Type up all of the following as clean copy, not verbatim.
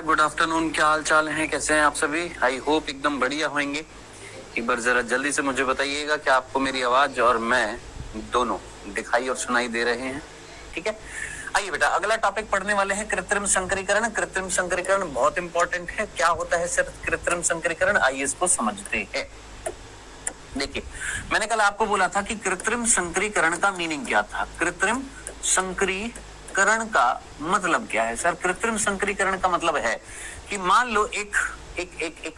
Good afternoon, क्या हाल चाल है, कैसे हैं आप सभी? आई होप एकदम बढ़िया होंगे। एक बार जरा जल्दी से मुझे बताइएगा कि आपको मेरी आवाज और मैं दोनों दिखाई और सुनाई दे रहे हैं। ठीक है, आइए बेटा, अगला टॉपिक पढ़ने वाले हैं कृत्रिम संकरीकरण। कृत्रिम संकरीकरण बहुत इंपॉर्टेंट है। क्या होता है सर कृत्रिम संकरीकरण, आइए इसको समझते हैं। देखिए, मैंने कल आपको बोला था कि कृत्रिम संकरीकरण का मीनिंग क्या था। कृत्रिम संकरीकरण का मतलब क्या है सर? कृत्रिम संकरीकरण का मतलब है कि मान लो एक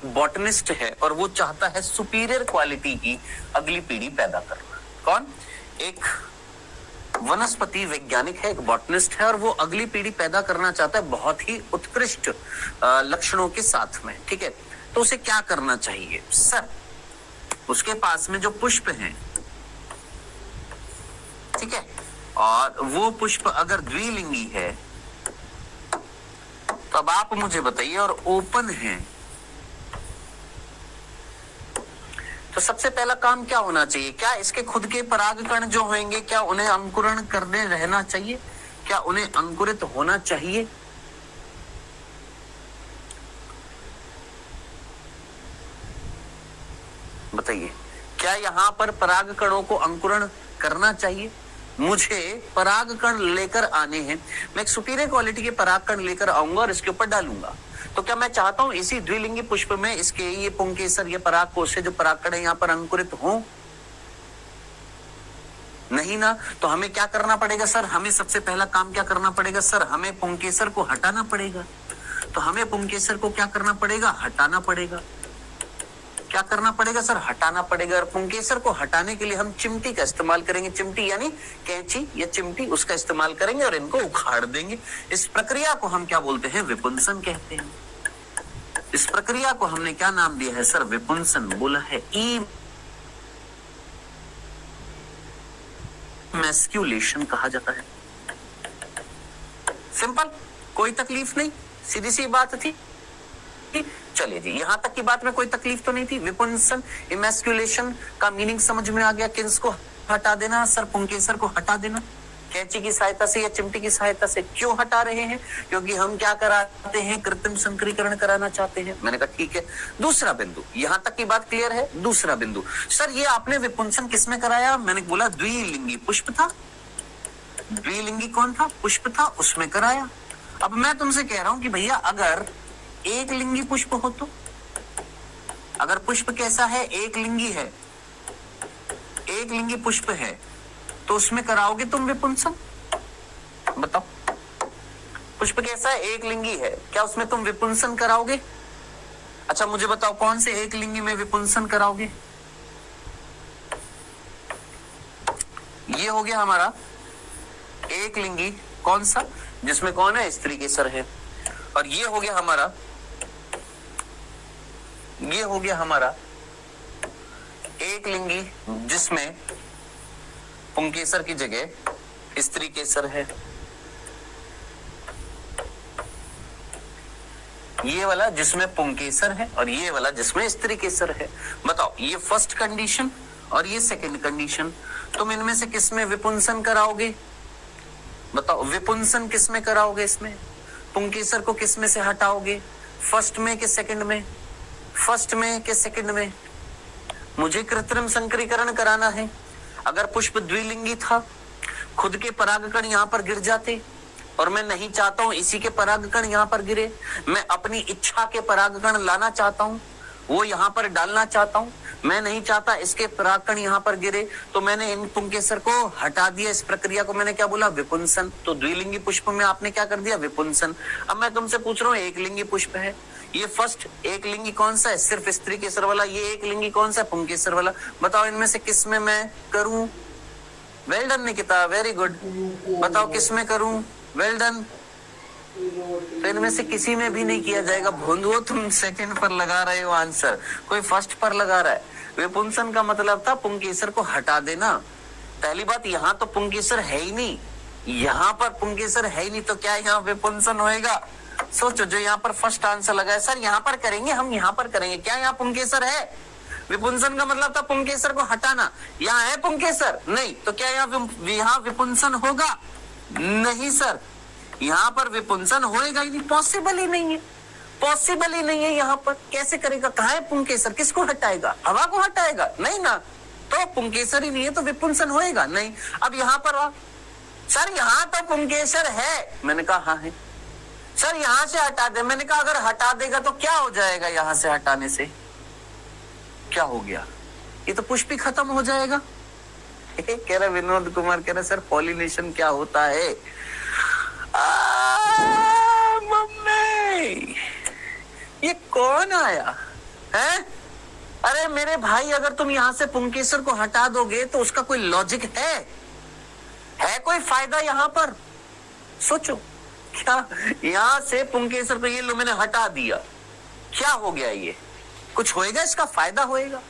बॉटनिस्ट है और वो चाहता है सुपीरियर क्वालिटी की अगली पीढ़ी पैदा करना। कौन? एक वनस्पति वैज्ञानिक है, एक बॉटनिस्ट है और वो अगली पीढ़ी पैदा करना चाहता है बहुत ही उत्कृष्ट लक्षणों के साथ में। ठीक है, तो उसे क्या करना चाहिए सर? उसके पास में जो पुष्प हैं, ठीक है, और वो पुष्प अगर द्विलिंगी है तो अब आप मुझे बताइए, और ओपन है, तो सबसे पहला काम क्या होना चाहिए? क्या इसके खुद के परागकण जो होंगे, क्या उन्हें अंकुरण करने रहना चाहिए? क्या उन्हें अंकुरित होना चाहिए? बताइए, क्या यहाँ पर परागकणों को अंकुरण करना चाहिए? मुझे परागकण लेकर आने हैं, मैं एक सुपीरियर क्वालिटी के परागकण लेकर आऊंगा और इसके ऊपर डालूंगा। तो क्या मैं चाहता हूं इसी द्विलिंगी पुष्प में इसके ये पुंकेसर, ये परागकोश से जो परागकण है यहाँ पर अंकुरित हों? नहीं ना। तो हमें क्या करना पड़ेगा सर? हमें सबसे पहला काम क्या करना पड़ेगा सर? हमें पुंकेसर को हटाना पड़ेगा। तो हमें पुंकेसर को क्या करना पड़ेगा? हटाना पड़ेगा। क्या करना पड़ेगा सर? हटाना पड़ेगा। और पुंकेसर को हटाने के लिए हम चिमटी का इस्तेमाल करेंगे। चिमटी यानी कैंची या चिमटी, उसका इस्तेमाल करेंगे और इनको उखाड़ देंगे। इस प्रक्रिया को हम क्या बोलते हैं? विपुंसन कहते हैं। इस प्रक्रिया को हमने क्या नाम दिया है सर? विपुंसन बोला है। इमैस्कुलेशन कहा जाता है। सिंपल, कोई तकलीफ नहीं, सीधी सी बात थी। चलिए जी, यहां तक की बात में कोई तकलीफ तो नहीं थी। विपुंसन, इमैस्कुलेशन का मीनिंग समझ में आ गया। किसको हटा देना सर? पुंकेसर को हटा देना, कैंची की सहायता से या चिमटी की सहायता से। क्यों हटा रहे हैं? क्योंकि हम क्या कराते हैं? कृत्रिम संकरीकरण कराना चाहते हैं। मैंने कहा ठीक है। दूसरा बिंदु, यहां तक की बात क्लियर है। दूसरा बिंदु, सर ये आपने विपुंसन किसमें कराया? मैंने बोला द्विलिंगी पुष्प था। द्विलिंगी कौन था? पुष्प था, उसमें कराया। अब मैं तुमसे कह रहा हूं कि भैया अगर एक लिंगी पुष्प हो तो, अगर पुष्प कैसा है? एक लिंगी है, एक लिंगी पुष्प है, तो उसमें कराओगे तुम विपुंसन? बताओ, पुष्प कैसा है? एक लिंगी है, क्या उसमें तुम विपुंसन कराओगे? अच्छा मुझे बताओ, कौन से एक लिंगी में विपुंसन कराओगे? ये हो गया हमारा एक लिंगी, कौन सा? जिसमें कौन है? स्त्री केसर है। और ये हो गया हमारा, ये हो गया हमारा एक लिंगी जिसमें पुंकेसर की जगह स्त्री केसर है। ये वाला जिसमें पुंकेसर है और ये वाला जिसमें स्त्री केसर है। बताओ, ये फर्स्ट कंडीशन और ये सेकंड कंडीशन, तुम इनमें से किसमें विपुंसन कराओगे? बताओ, विपुंसन किसमें कराओगे? इसमें पुंकेसर को किसमें से हटाओगे? फर्स्ट में कि सेकंड में? फर्स्ट में कि सेकंड में? मुझे कृत्रिम संकरीकरण कराना है। अगर पुष्प द्विलिंगी था, खुद के परागकण यहाँ पर गिर जाते और मैं नहीं चाहता हूं इसी के परागकण यहाँ पर गिरे, मैं अपनी इच्छा के परागकण लाना चाहता हूं, वो यहाँ पर डालना चाहता हूं, मैं नहीं चाहता इसके परागकण यहाँ पर गिरे, तो मैंने इन पुंकेसर को हटा दिया। इस प्रक्रिया को मैंने क्या बोला? विपुंसन। तो द्विलिंगी पुष्प में आपने क्या कर दिया? विपुंसन। अब मैं तुमसे पूछ रहा हूँ, एक लिंगी पुष्प है, ये फर्स्ट एक लिंगी कौन सा है? सिर्फ स्त्री केसर वाला। ये एक लिंगी कौन सा है? पुंकेसर वाला। बताओ इनमें से किस में मैं करूं? Well done Nikita, very good. बताओ किस में करूं? Well done. तो इनमें से किसी में भी नहीं किया जाएगा। भोंदुओ, तुम सेकंड पर लगा रहे हो आंसर, कोई फर्स्ट पर लगा रहा है। विपुंसन का मतलब था पुंकेसर को हटा देना। पहली बात, यहाँ तो पुंकेसर है ही नहीं, यहाँ पर पुंकेसर है ही नहीं, तो क्या यहाँ विपुंसन होएगा? सोचो, जो यहाँ पर फर्स्ट आंसर लगा है सर यहाँ पर करेंगे, हम यहाँ पर करेंगे, क्या यहाँ पुंकेसर है? विपुंसन का मतलब था पुंकेसर को हटाना। यहाँ है पुंकेसर? नहीं। तो क्या यहाँ विपुंसन होगा? नहीं सर, यहाँ पर विपुंसन होएगा ही नहीं, पॉसिबल ही नहीं है। पॉसिबल ही नहीं है यहाँ पर। कैसे करेगा? कहाँ है पुंकेसर? किसको हटाएगा? हवा को हटाएगा? नहीं ना, तो पुंकेसर ही नहीं है तो विपुंसन होएगा नहीं। अब यहाँ पर आ, सर यहाँ तो पुंकेसर है। मैंने कहा हाँ है। सर यहाँ से हटा दे। मैंने कहा अगर हटा देगा तो क्या हो जाएगा? यहाँ से हटाने से क्या हो गया? ये तो पुष्प ही खत्म हो जाएगा। कह रहा विनोद कुमार, कह रहा सर पॉलिनेशन क्या होता है? मम्मी ये कौन आया है? अरे मेरे भाई, अगर तुम यहां से पुंकेसर को हटा दोगे तो उसका कोई लॉजिक है कोई फायदा यहां पर? सोचो, क्या यहां से पुंकेसर को ये लो मैंने हटा दिया, क्या हो गया? ये कुछ होएगा? इसका फायदा होएगा?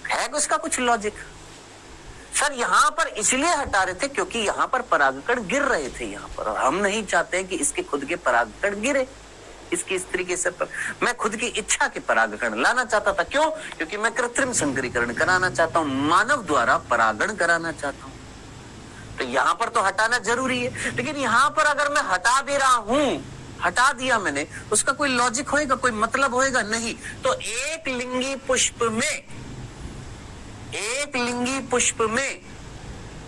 है उसका कुछ लॉजिक? सर यहाँ पर इसलिए हटा रहे थे क्योंकि यहाँ पर परागकण गिर रहे थे यहाँ पर, और हम नहीं चाहते कि इसके खुद के परागकण गिरे इसकी स्त्री के सिर पर। मैं खुद की इच्छा के परागकण लाना चाहता था। क्यों? क्योंकि मैं कृत्रिम संकरीकरण कराना चाहता हूँ, मानव द्वारा परागण कराना चाहता हूँ। तो यहाँ पर तो हटाना जरूरी है, लेकिन यहाँ पर अगर मैं हटा दे रहा हूं, हटा दिया मैंने, उसका कोई लॉजिक होएगा? कोई मतलब होएगा? नहीं। तो एक लिंगी पुष्प में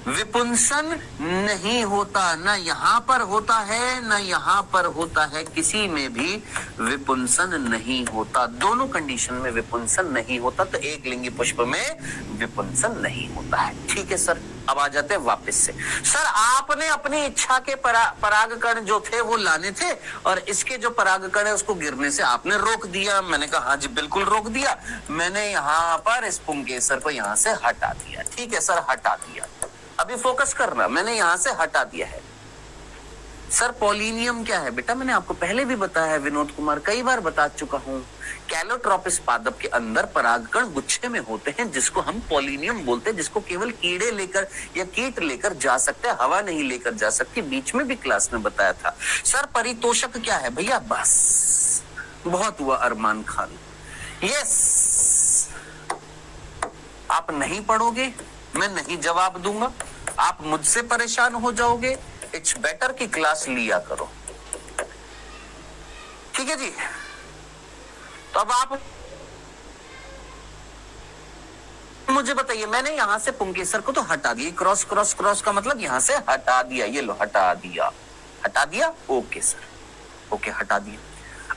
विपुंसन नहीं होता, ना यहाँ पर होता है ना यहाँ पर होता है, किसी में भी विपुंसन नहीं होता। दोनों कंडीशन में विपुंसन नहीं होता, तो एक लिंगी पुष्प में विपुंसन नहीं होता है। ठीक है सर, अब आ जाते हैं वापस से। सर आपने अपनी इच्छा के परागकण जो थे वो लाने थे, और इसके जो परागकण है उसको गिरने से आपने रोक दिया। मैंने कहा हाँ जी बिल्कुल रोक दिया। मैंने यहाँ पर इस पुंकेसर को यहाँ से हटा दिया। ठीक है सर, हटा दिया। अभी फोकस करना, मैंने यहां से हटा दिया है। सर पॉलिनियम क्या है? बेटा मैंने आपको पहले भी बताया है विनोद कुमार, कई बार बता चुका हूं। कैलोट्रोपिस पादप के अंदर परागकण गुच्छे में होते हैं जिसको हम पॉलिनियम बोलते हैं, जिसको केवल कीड़े लेकर या कीट लेकर जा सकते हैं, हवा नहीं लेकर जा सकती। बीच में भी क्लास में बताया था। सर परितोषक क्या है? भैया बस बहुत हुआ अरमान खान। यस, आप नहीं पढ़ोगे, मैं नहीं जवाब दूंगा, आप मुझसे परेशान हो जाओगे। इट्स बेटर कि क्लास लिया करो। ठीक है जी। तो अब आप मुझे बताइए, मैंने यहां से पुंकेसर को तो हटा दिया, क्रॉस क्रॉस क्रॉस का मतलब यहां से हटा दिया। ये लो हटा दिया, हटा दिया। ओके सर, ओके हटा दिया।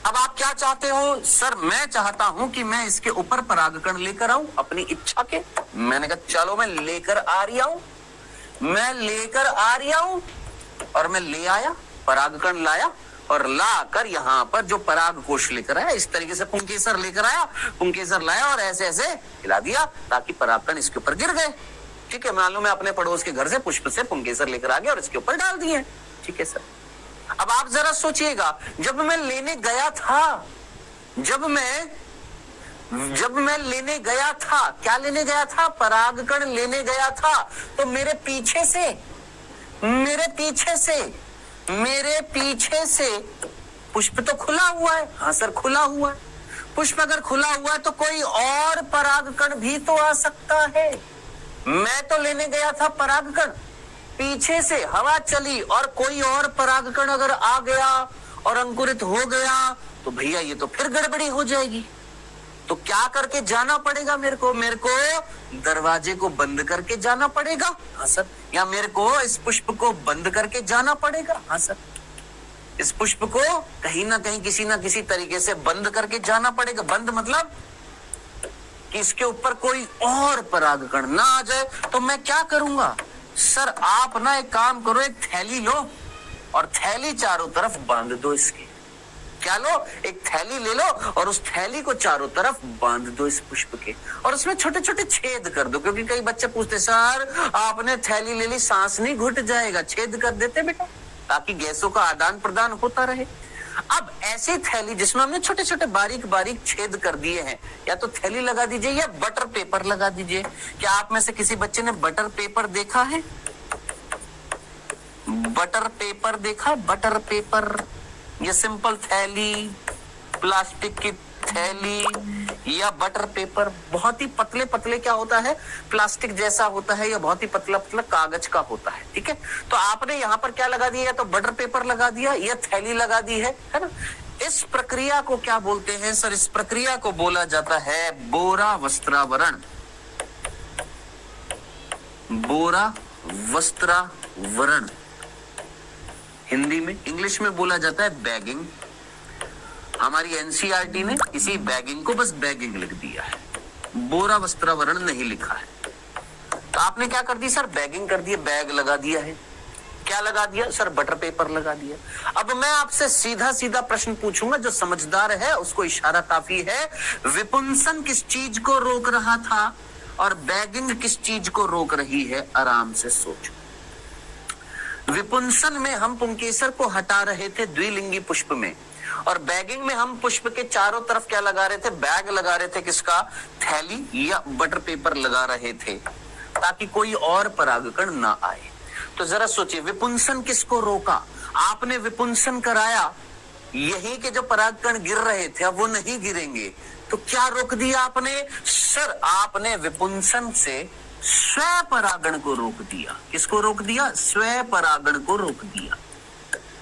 अब आप क्या चाहते हो? सर मैं चाहता हूं कि मैं इसके ऊपर परागकण लेकर आऊं अपनी इच्छा के। मैंने कहा चलो मैं लेकर आ रहा हूं, मैं लेकर आ रहा हूं, और मैं ले आया, परागकण लाया, और लाकर यहाँ पर जो पराग कोश लेकर आया, इस तरीके से पुंकेसर लेकर आया, पुंकेसर लाया और ऐसे ऐसे हिला दिया ताकि परागकण इसके ऊपर गिर गए। ठीक है, मालूम मैं अपने पड़ोस के घर से पुष्प से पुंकेसर लेकर आ गया और इसके ऊपर डाल दिए। ठीक है सर। अब आप जरा सोचिएगा, जब मैं लेने गया था, जब मैं लेने गया था, क्या लेने गया था? परागकण लेने गया था, तो मेरे पीछे से पुष्प तो खुला हुआ है। हाँ सर खुला हुआ है। पुष्प अगर खुला हुआ है तो कोई और परागकण भी तो आ सकता है। मैं तो लेने गया था परागकण, पीछे से हवा चली और कोई और परागकण अगर आ गया और अंकुरित हो गया तो भैया ये तो फिर गड़बड़ी हो जाएगी। तो क्या करके जाना पड़ेगा? मेरे को दरवाजे को बंद करके जाना पड़ेगा। हाँ सर। या मेरे को इस पुष्प को बंद करके जाना पड़ेगा। हाँ सर। इस पुष्प को कहीं ना कहीं किसी ना किसी तरीके से बंद करके जाना पड़ेगा। बंद मतलब कि इसके ऊपर कोई और परागकण ना आ जाए। तो मैं क्या करूंगा? सर आप ना एक काम करो, एक थैली लो और थैली चारों तरफ बांध दो इसके। क्या लो? एक थैली ले लो और उस थैली को चारों तरफ बांध दो इस पुष्प के, और उसमें छोटे छोटे छेद कर दो। क्योंकि कई बच्चे पूछते सर आपने थैली ले ली, सांस नहीं घुट जाएगा? छेद कर देते बेटा, ताकि गैसों का आदान प्रदान होता रहे। अब ऐसी थैली जिसमें हमने छोटे छोटे बारीक बारीक छेद कर दिए हैं, या तो थैली लगा दीजिए या बटर पेपर लगा दीजिए। क्या आप में से किसी बच्चे ने बटर पेपर देखा है? बटर पेपर देखा? बटर पेपर, ये सिंपल थैली, प्लास्टिक की थैली या बटर पेपर, बहुत ही पतले पतले क्या होता है, प्लास्टिक जैसा होता है, या बहुत ही पतला पतला कागज का होता है। ठीक है, तो आपने यहाँ पर क्या लगा दिया? तो बटर पेपर लगा दिया या थैली लगा दी है ना। इस प्रक्रिया को क्या बोलते हैं सर? इस प्रक्रिया को बोला जाता है बोरा वस्त्रावरण। बोरा वस्त्रावरण हिंदी में, इंग्लिश में बोला जाता है बैगिंग। हमारी एनसीईआरटी ने इसी बैगिंग को बस बैगिंग लिख दिया है, बोरा वस्त्रावरण नहीं लिखा है। तो आपने क्या कर दी सर? बैगिंग कर दिया, बैग लगा दिया है। क्या लगा दिया सर? बटर पेपर लगा दिया। अब मैं आपसे सीधा सीधा प्रश्न पूछूंगा, जो समझदार है उसको इशारा काफी है। विपुंसन किस चीज को रोक रहा था और बैगिंग किस चीज को रोक रही है? आराम से सोचो। विपुंसन में हम पुंकेसर को हटा रहे थे द्विलिंगी पुष्प में, और बैगिंग में हम पुष्प के चारों तरफ क्या लगा रहे थे? बैग लगा रहे थे। किसका? थैली या बटर पेपर लगा रहे थे, ताकि कोई और परागकण ना आए। तो जरा सोचिए, विपुंसन किसको रोका? आपने विपुंसन कराया, यही के जो परागकण गिर रहे थे अब वो नहीं गिरेंगे, तो क्या रोक दिया आपने? सर आपने विपुंसन से स्वपरागण को रोक दिया। किसको रोक दिया? स्वपरागण को रोक दिया।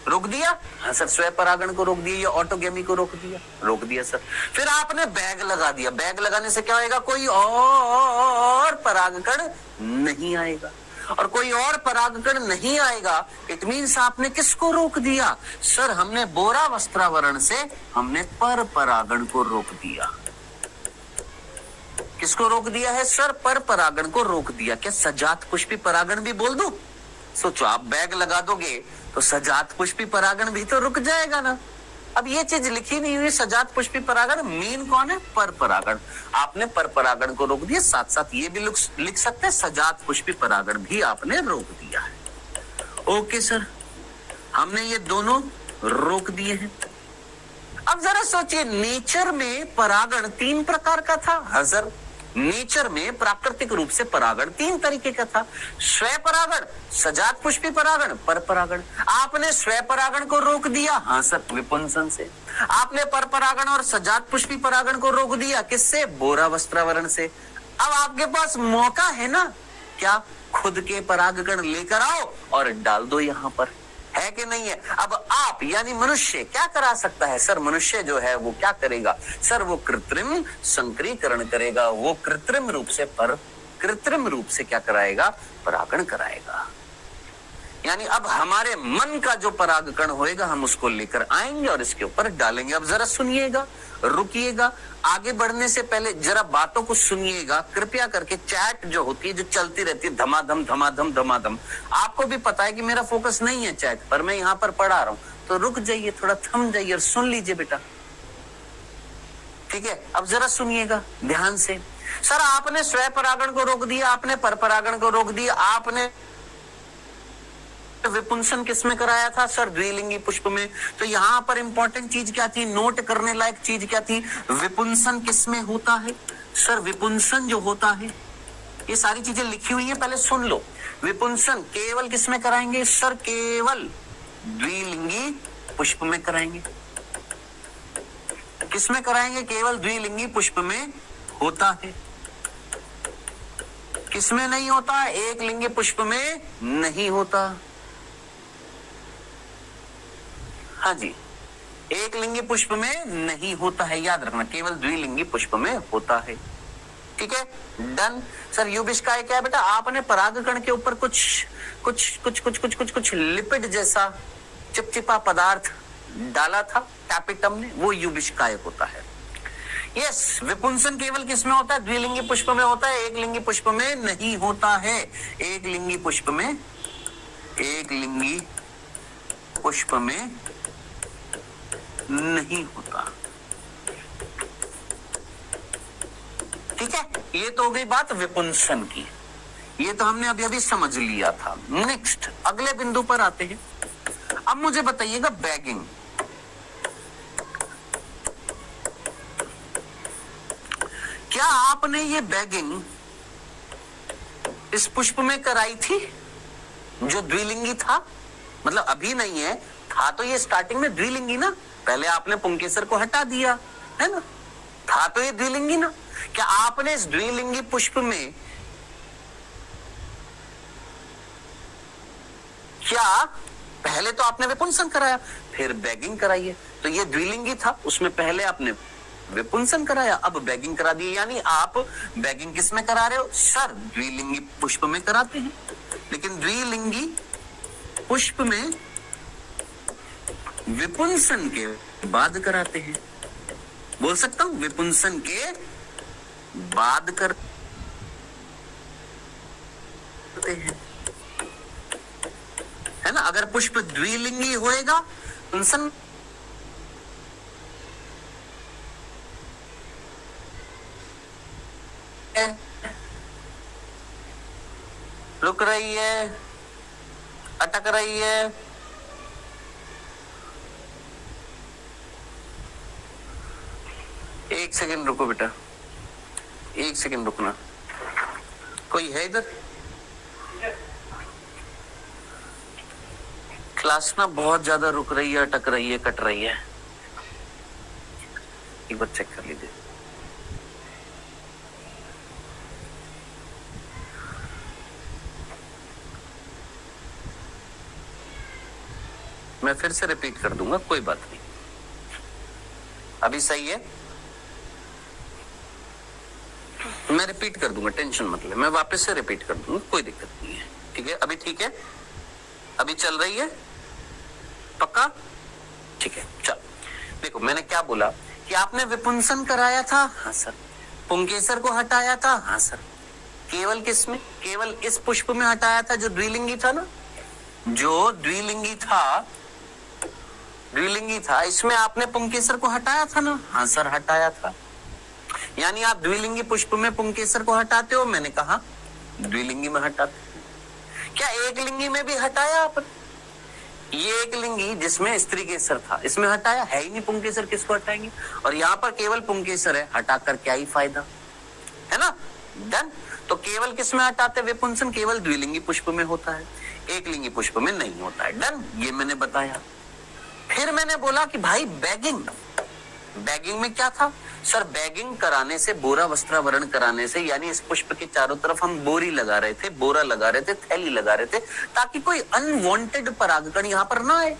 रोक दिया? हाँ सर, स्वपरागण को रोक दिया या ऑटोगेमी को रोक दिया? रोक दिया सर। फिर आपने बैग लगा दिया। बैग लगाने से क्या होएगा? कोई और परागकण नहीं आएगा, और कोई और परागकण नहीं आएगा। इट मीन्स आपने किसको रोक दिया? सर हमने बोरा वस्त्रावरण से हमने पर परागण को रोक दिया। किसको रोक दिया है सर? पर परागण को रोक दिया। क्या सजात पुष्पी परागण भी बोल दूं? सोचो, आप बैग लगा दोगे तो सजात पुष्पी परागण भी तो रुक जाएगा ना। अब ये चीज लिखी नहीं हुई, सजात पुष्पी परागण, मीन कौन है? पर परागण। आपने पर परागण को रोक दिया, साथ साथ ये भी लिख सकते हैं सजात पुष्पी परागण भी आपने रोक दिया है। ओके सर, हमने ये दोनों रोक दिए हैं। अब जरा सोचिए, नेचर में परागण 3 प्रकार का था। हाँ सर, नेचर में प्राकृतिक रूप से परागण 3 तरीके का था। स्वपरागण, सजात पुष्पी परागण, पर परागण। आपने स्वपरागण को रोक दिया, हाँ सर, विपुंसन से। आपने पर परागण और सजात पुष्पी परागण को रोक दिया, किससे? बोरा वस्त्रावरण से। अब आपके पास मौका है ना, क्या? खुद के परागकण लेकर आओ और डाल दो यहाँ पर, है कि नहीं है? अब आप यानी मनुष्य क्या करा सकता है सर? मनुष्य जो है वो क्या करेगा सर? वो कृत्रिम संकरीकरण करेगा। वो कृत्रिम रूप से कृत्रिम रूप से क्या कराएगा? परागण कराएगा। यानी अब हमारे मन का जो परागकण होएगा हम उसको लेकर आएंगे और इसके ऊपर डालेंगे। अब जरा सुनिएगा, रुकिएगा, आगे बढ़ने से पहले जरा बातों को सुनिएगा कृपया करके। चैट जो होती है, जो चलती रहती है धमाधम धमाधम धमाधम, आपको भी पता है कि मेरा फोकस नहीं है चैट पर, मैं यहाँ पर पढ़ा रहा हूँ, तो रुक जाइए, थोड़ा थम जाइए और सुन लीजिए बेटा, ठीक है? अब जरा सुनिएगा ध्यान से। सर आपने स्वपरागण को रोक दिया, आपने पर परागण को रोक दिया, आपने विपुंसन किस में कराया था सर? द्विलिंगी पुष्प में। तो यहाँ पर इंपॉर्टेंट चीज क्या थी, नोट करने लायक चीज क्या थी? विपुंसन किस में होता है सर? विपुंसन जो होता है, ये सारी चीजें लिखी हुई है, पहले सुन लो। विपुंसन केवल किस में कराएंगे सर? केवल द्विलिंगी पुष्प में कराएंगे। किस में कराएंगे? केवल द्विलिंगी पुष्प में होता है। किसमें नहीं होता? एक लिंगी पुष्प में नहीं होता। हाँ जी, एक लिंगी पुष्प में नहीं होता है, याद रखना, केवल द्विलिंगी पुष्प में होता है। ठीक है, डन। सर यूबिस्काय क्या है बेटा? आपने परागकण के ऊपर कुछ लिपिड जैसा चिपचिपा पदार्थ डाला था टैपिटम ने, वो यूबिस्काय होता है। यस, विपुंसन केवल किस में होता है? द्विलिंगी पुष्प में होता है, एक लिंगी पुष्प में नहीं होता है। एक लिंगी पुष्प में नहीं होता। ठीक है, ये तो हो गई बात विपुंसन की, ये तो हमने अभी समझ लिया था। नेक्स्ट अगले बिंदु पर आते हैं। अब मुझे बताइएगा बैगिंग, क्या आपने ये बैगिंग इस पुष्प में कराई थी जो द्विलिंगी था? मतलब अभी नहीं है, था तो ये स्टार्टिंग में द्विलिंगी ना, पहले आपने पुंकेसर को हटा दिया है ना, था तो ये द्विलिंगी ना। क्या आपने इस द्विलिंगी पुष्प में क्या पहले तो आपने विपुंसन कराया, फिर बैगिंग कराई है, तो ये द्विलिंगी था, उसमें पहले आपने विपुंसन कराया, अब बैगिंग करा दी। यानी आप बैगिंग किस में करा रहे हो सर? द्विलिंगी पुष्प में कराते हैं, लेकिन द्विलिंगी पुष्प में विपुंसन के बाद कराते हैं। बोल सकता हूं, विपुंसन के बाद करते हैं, है ना। अगर पुष्प द्विलिंगी होएगा, पुंसन रुक रही है, अटक रही है, एक सेकंड रुको बेटा, एक सेकंड रुकना। कोई है इधर? क्लास ना बहुत ज्यादा रुक रही है, अटक रही है, कट रही है, एक बार चेक कर लीजिए। मैं फिर से रिपीट कर दूंगा, कोई बात नहीं। अभी सही है? मैं रिपीट कर दूंगा, टेंशन मत ले, मैं वापस से रिपीट कर दूंगा, कोई दिक्कत नहीं है। ठीक है, अभी ठीक है? अभी चल रही है? पक्का? ठीक है, चल। देखो मैंने क्या बोला कि आपने विपुंसन कराया था, हाँ सर। पुंकेसर को हटाया था, हाँ सर। केवल किसमें? केवल इस पुष्प में हटाया था जो द्विलिंगी था ना, जो द्विलिंगी था, इसमें आपने पुंकेसर को हटाया था ना, हाँ सर हटाया था। यानी आप द्विलिंगी पुष्प में पुंकेसर को हटाते हो, मैंने कहा द्विलिंगी में हटाते। क्या एक लिंगी में भी हटाया आपने? ये एक लिंगी जिसमें स्त्री केसर था, इसमें हटाया है ही नहीं पुंकेसर, किसको हटाएंगे? और यहाँ पर केवल पुंकेसर है, हटाकर क्या ही फायदा, है ना। डन। तो केवल किस में हटाते? विपुंसन केवल द्विलिंगी पुष्प में होता है, एक लिंगी पुष्प में नहीं होता है। डन, ये मैंने बताया। फिर मैंने बोला कि भाई बैगिंग में क्या था सर? बैगिंग कराने से, बोरा वस्त्रावरण कराने से, यानी इस पुष्प के चारों तरफ हम बोरी लगा रहे थे, बोरा लगा रहे थे, थैली लगा रहे थे, ताकि कोई अनवांटेड परागकण यहाँ पर ना आए,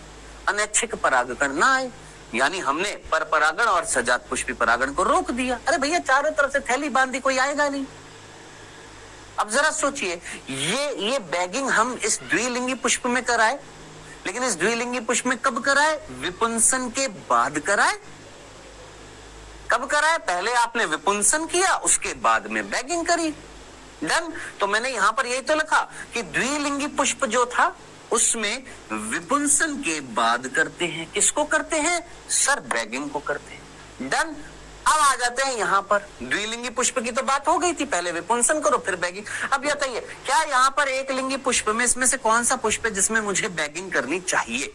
अनैच्छिक परागकण ना आए। यानी हमने पर परागण और सजात पुष्पी परागण को रोक दिया। अरे भैया चारों तरफ से थैली बांधी, कोई आएगा नहीं। अब जरा सोचिए, ये बैगिंग हम इस द्विलिंगी पुष्प में कराए, लेकिन इस द्विलिंगी पुष्प में कब कराए? विपुंसन के बाद कराए। कब कराए? पहले आपने विपुंसन किया, उसके बाद में बैगिंग करी। डन। तो मैंने यहां पर यही तो लिखा कि द्विलिंगी पुष्प जो था उसमें विपुंसन के बाद करते हैं। किसको करते हैं सर? बैगिंग को करते हैं। डन। अब आ जाते हैं यहाँ पर, द्विलिंगी पुष्प की तो बात हो गई थी, पहले विपुंसन करो फिर बैगिंग। अब बताइए, क्या यहाँ पर एक लिंगी पुष्प में इसमें से कौन सा पुष्प है जिसमें मुझे बैगिंग करनी चाहिए?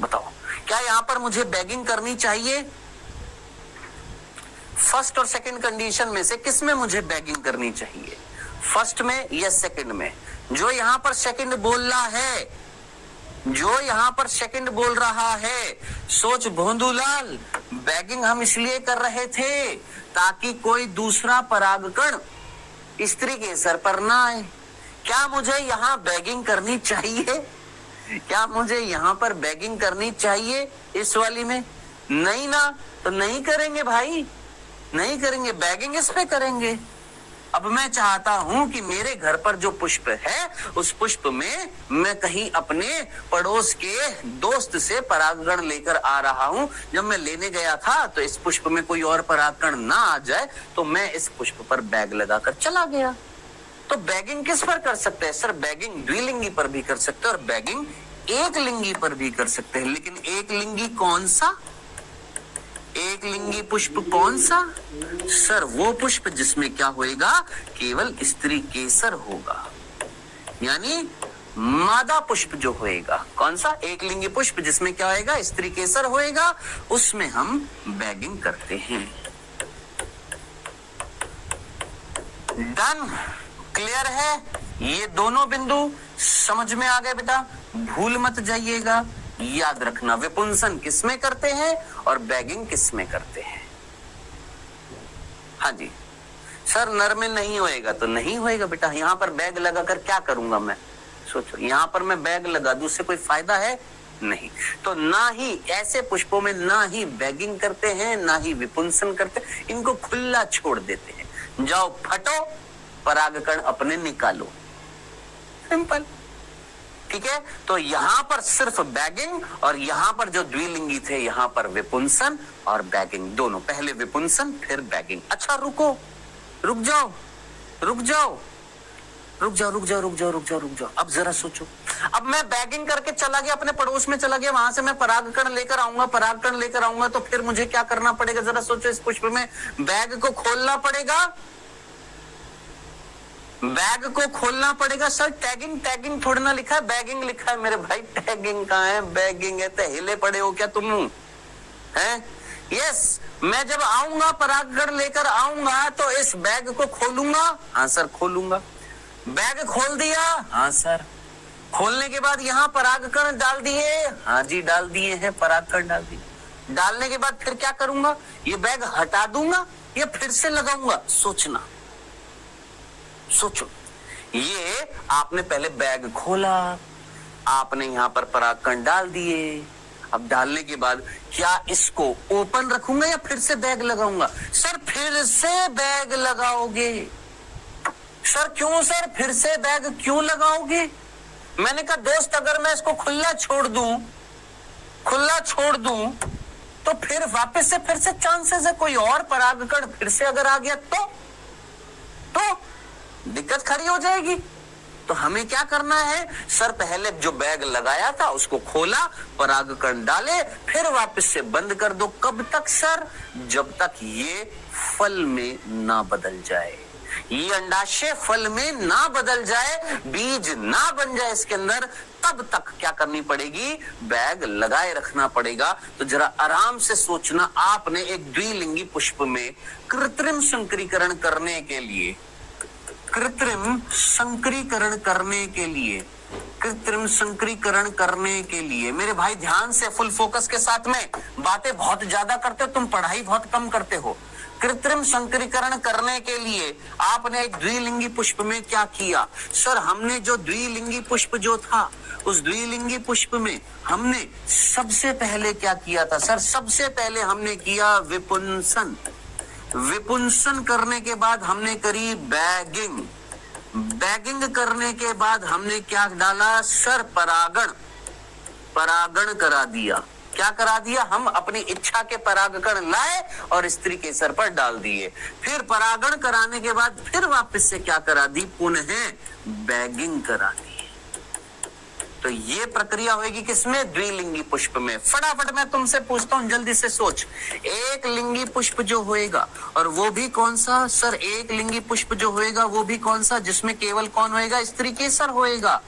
बताओ, क्या यहाँ पर मुझे बैगिंग करनी चाहिए? फर्स्ट और सेकंड कंडीशन में से किस में मुझे बैगिंग करनी चाहिए? फर्स्ट में या सेकंड में? जो यहाँ पर सेकंड बोल रहा है, जो यहाँ पर सेकंड बोल रहा है, सोच भोंदूलाल, बैगिंग हम इसलिए कर रहे थे ताकि कोई दूसरा परागकण स्त्री केसर पर ना आए। क्या मुझे यहाँ बैगिंग करनी चाहिए? क्या मुझे यहाँ पर बैगिंग करनी चाहिए इस वाली में? नहीं ना, तो नहीं करेंगे भाई, नहीं करेंगे, बैगिंग इस पे करेंगे। अब मैं चाहता हूं कि मेरे घर पर जो पुष्प है उस पुष्प में मैं कहीं अपने पड़ोस के दोस्त से परागकण लेकर आ रहा हूं। जब मैं लेने गया था तो इस पुष्प में कोई और परागकण ना आ जाए, तो मैं इस पुष्प पर बैग लगाकर चला गया। तो बैगिंग किस पर कर सकते हैं सर? बैगिंग द्विलिंगी पर भी कर सकते हैं और बैगिंग एक लिंगी पर भी कर सकते हैं। लेकिन एक लिंगी कौन सा? एक लिंगी पुष्प कौन सा सर? वो पुष्प जिसमें क्या होएगा? केवल स्त्री केसर होगा, यानी मादा पुष्प जो होएगा। कौन सा? एक लिंगी पुष्प जिसमें क्या होएगा? स्त्री केसर होएगा, उसमें हम बैगिंग करते हैं। डन। क्लियर है? ये दोनों बिंदु समझ में आ गए बेटा? भूल मत जाइएगा, याद रखना विपुंसन किसमें करते हैं और बैगिंग किसमें करते हैं। हाँ जी सर, नर में नहीं होएगा तो नहीं होएगा बेटा। यहाँ पर बैग लगाकर क्या करूंगा मैं? सोचो, यहाँ पर मैं बैग लगा दूं, उससे कोई फायदा है? नहीं। तो ना ही ऐसे पुष्पों में ना ही बैगिंग करते हैं, ना ही विपुंसन करते, इनको खुला छोड़ देते हैं। जाओ फटो, परागकण अपने निकालो, सिंपल। ठीक है, तो यहां पर सिर्फ बैगिंग और यहां पर जो द्विलिंगी थे यहां पर विपुंसन और बैगिंग दोनों, पहले विपुंसन फिर बैगिंग। अच्छा रुको, रुक जाओ रुक जाओ रुक जाओ रुक जाओ रुक जाओ रुक जाओ रुक जाओ। अब जरा सोचो, अब मैं बैगिंग करके चला गया, अपने पड़ोस में चला गया, वहां से मैं परागकण लेकर आऊंगा, परागकण लेकर आऊंगा, तो फिर मुझे क्या करना पड़ेगा? जरा सोचो, इस पुष्प में बैग को खोलना पड़ेगा, बैग को खोलना पड़ेगा। सर टैगिंग, टैगिंग थोड़ी ना लिखा है, बैगिंग लिखा है। मेरे भाई टैगिंग कहाँ है, बैगिंग है। तो हिले पड़े हो क्या तुम? हैं? यस, मैं जब आऊंगा, परागकण लेकर आऊंगा, तो इस बैग को खोलूंगा। हाँ सर खोलूंगा। बैग खोल दिया? हाँ सर। खोलने के बाद यहाँ परागकण डाल दिए? हाँ जी डाल दिए हैं, परागकण डाल दिए। डालने के बाद फिर क्या करूंगा? ये बैग हटा दूंगा या फिर से लगाऊंगा? सोचना, सोचो। ये आपने पहले बैग खोला, आपने यहां पर परागकण डाल दिए। अब डालने के बाद क्या इसको ओपन रखूंगा या फिर से बैग लगाऊंगा? सर फिर से बैग लगाओगे। सर क्यों सर, फिर से बैग क्यों लगाओगे? मैंने कहा दोस्त, अगर मैं इसको खुला छोड़ दूं, खुला छोड़ दूं, तो फिर वापस से फिर से चांसेस है कोई और परागकण फिर से अगर आ गया तो दिक्कत खड़ी हो जाएगी। तो हमें क्या करना है? सर पहले जो बैग लगाया था उसको खोला, परागकण डाले, फिर वापस से बंद कर दो। कब तक सर? जब तक ये फल में ना बदल जाए, ये अंडाशय फल में ना बदल जाए, बीज ना बन जाए इसके अंदर, तब तक क्या करनी पड़ेगी? बैग लगाए रखना पड़ेगा। तो जरा आराम से सोचना, आपने एक द्विलिंगी पुष्प में कृत्रिम संकरीकरण करने के लिए, कृत्रिम संकरीकरण करने के लिए, कृत्रिम संकरीकरण करने के लिए, मेरे भाई ध्यान से फुल फोकस के साथ में, बातें बहुत ज्यादा करते हो तुम, पढ़ाई बहुत कम करते हो। कृत्रिम संकरीकरण करने के लिए आपने एक द्विलिंगी पुष्प में क्या किया? सर हमने जो द्विलिंगी पुष्प जो था, उस द्विलिंगी पुष्प में हमने सबसे पहले क्या किया था? सर सबसे पहले हमने किया विपुंसन। विपुंसन करने के बाद हमने करी बैगिंग। बैगिंग करने के बाद हमने क्या डाला? सर परागण, परागण करा दिया। क्या करा दिया? हम अपनी इच्छा के परागकण लाए और स्त्री केसर पर डाल दिए। फिर परागण कराने के बाद फिर वापस से क्या करा दी? पुनः बैगिंग करा दी। तो ये प्रक्रिया होगी किसमें? द्विलिंगी पुष्प में। फटाफट मैं तुमसे पूछता हूं, जल्दी से सोच। एक लिंगी पुष्प जो होएगा, और वो भी कौन सा? सर एक लिंगी पुष्प जो होएगा वो भी कौन सा? जिसमें केवल कौन होएगा? स्त्री केसर होएगा,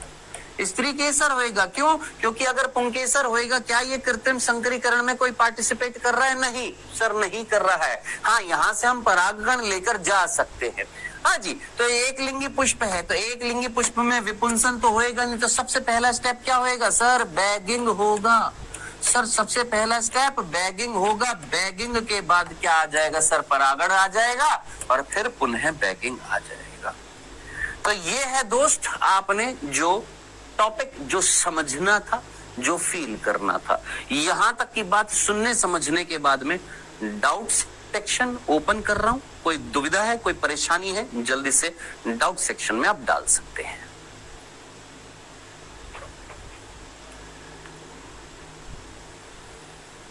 स्त्री केसर होएगा। क्यों? क्योंकि अगर पुंकेसर होएगा, क्या ये कृत्रिम संकरीकरण में कोई पार्टिसिपेट कर रहा है? नहीं सर, नहीं कर रहा है। हाँ, यहाँ से हम परागकण लेकर जा सकते हैं। हाँ जी, तो एक लिंगी पुष्प है, तो एक लिंगी पुष्प में विपुंसन तो होएगा नहीं, तो सबसे पहला स्टेप क्या होएगा? सर बैगिंग होगा। सर सबसे पहला स्टेप बैगिंग होगा। बैगिंग के बाद क्या आ जाएगा? सर परागण आ जाएगा और फिर पुनः बैगिंग आ जाएगा। तो ये है दोस्त, आपने जो टॉपिक जो समझना था, जो फील करना था। यहां तक की बात सुनने समझने के बाद में डाउट सेक्शन ओपन कर रहा हूं। कोई दुविधा है, कोई परेशानी है, जल्दी से डाउट सेक्शन में आप डाल सकते हैं।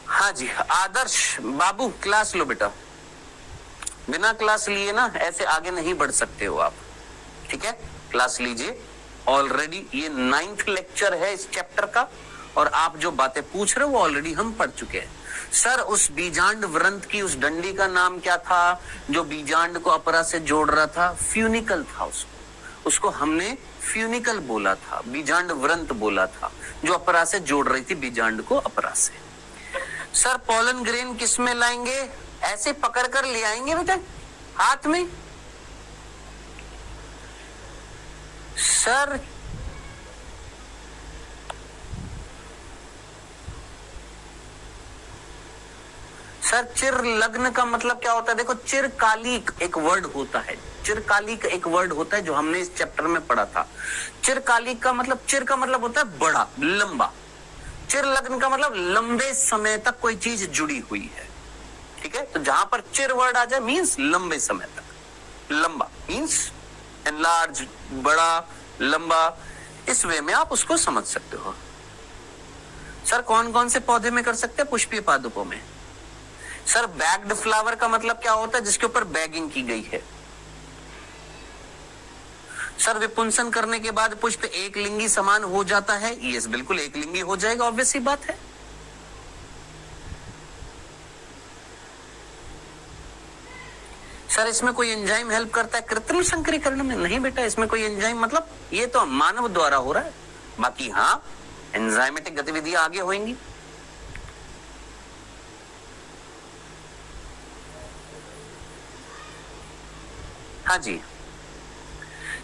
हाँ जी, आदर्श बाबू क्लास लो बेटा। बिना क्लास लिए ना ऐसे आगे नहीं बढ़ सकते हो आप, ठीक है? क्लास लीजिए। ऑलरेडी ये 9th लेक्चर है इस चैप्टर का, और आप जो बातें पूछ रहे हो वो ऑलरेडी हम पढ़ चुके हैं। सर उस बीजांड व्रंत की उस डंडी का नाम क्या था जो बीजांड को अपरा से जोड़ रहा था? फ्यूनिकल था। उसको हमने फ्यूनिकल बोला था, बीजांड व्रंत बोला था, जो अपरा से जोड़ रही थी बीजांड को अपरा से। सर पोलन ग्रेन किस में लाएंगे? ऐसे पकड़ कर ले आएंगे बेटा हाथ में। सर सर चिर लग्न का मतलब क्या होता है? देखो, चिरकालिक एक वर्ड होता है, चिरकालिक एक वर्ड होता है जो हमने इस चैप्टर में पढ़ा था। चिरकालिक का मतलब, चिर का मतलब होता है बड़ा, लंबा। चिर लग्न का मतलब लंबे समय तक कोई चीज जुड़ी हुई है, ठीक है। तो जहां पर चिर वर्ड आ जाए मींस लंबे समय तक, लंबा मींस एनलार्ज, बड़ा, लंबा, इस वे में आप उसको समझ सकते हो। सर कौन कौन से पौधे में कर सकते हैं? पुष्पीय पादपों में। सर बैग्ड फ्लावर का मतलब क्या होता है? जिसके ऊपर बैगिंग की गई है। सर विपुंसन करने के बाद पुष्प एक लिंगी समान हो जाता है? यस बिल्कुल एक लिंगी हो जाएगा, ऑब्वियस सी बात है। सर इसमें कोई एंजाइम हेल्प करता है कृत्रिम संकरीकरण में? नहीं बेटा, इसमें कोई एंजाइम मतलब ये तो मानव द्वारा हो रहा है, बाकी हाँ एंजाइमेटिक गतिविधियां आगे होंगी। हाँ जी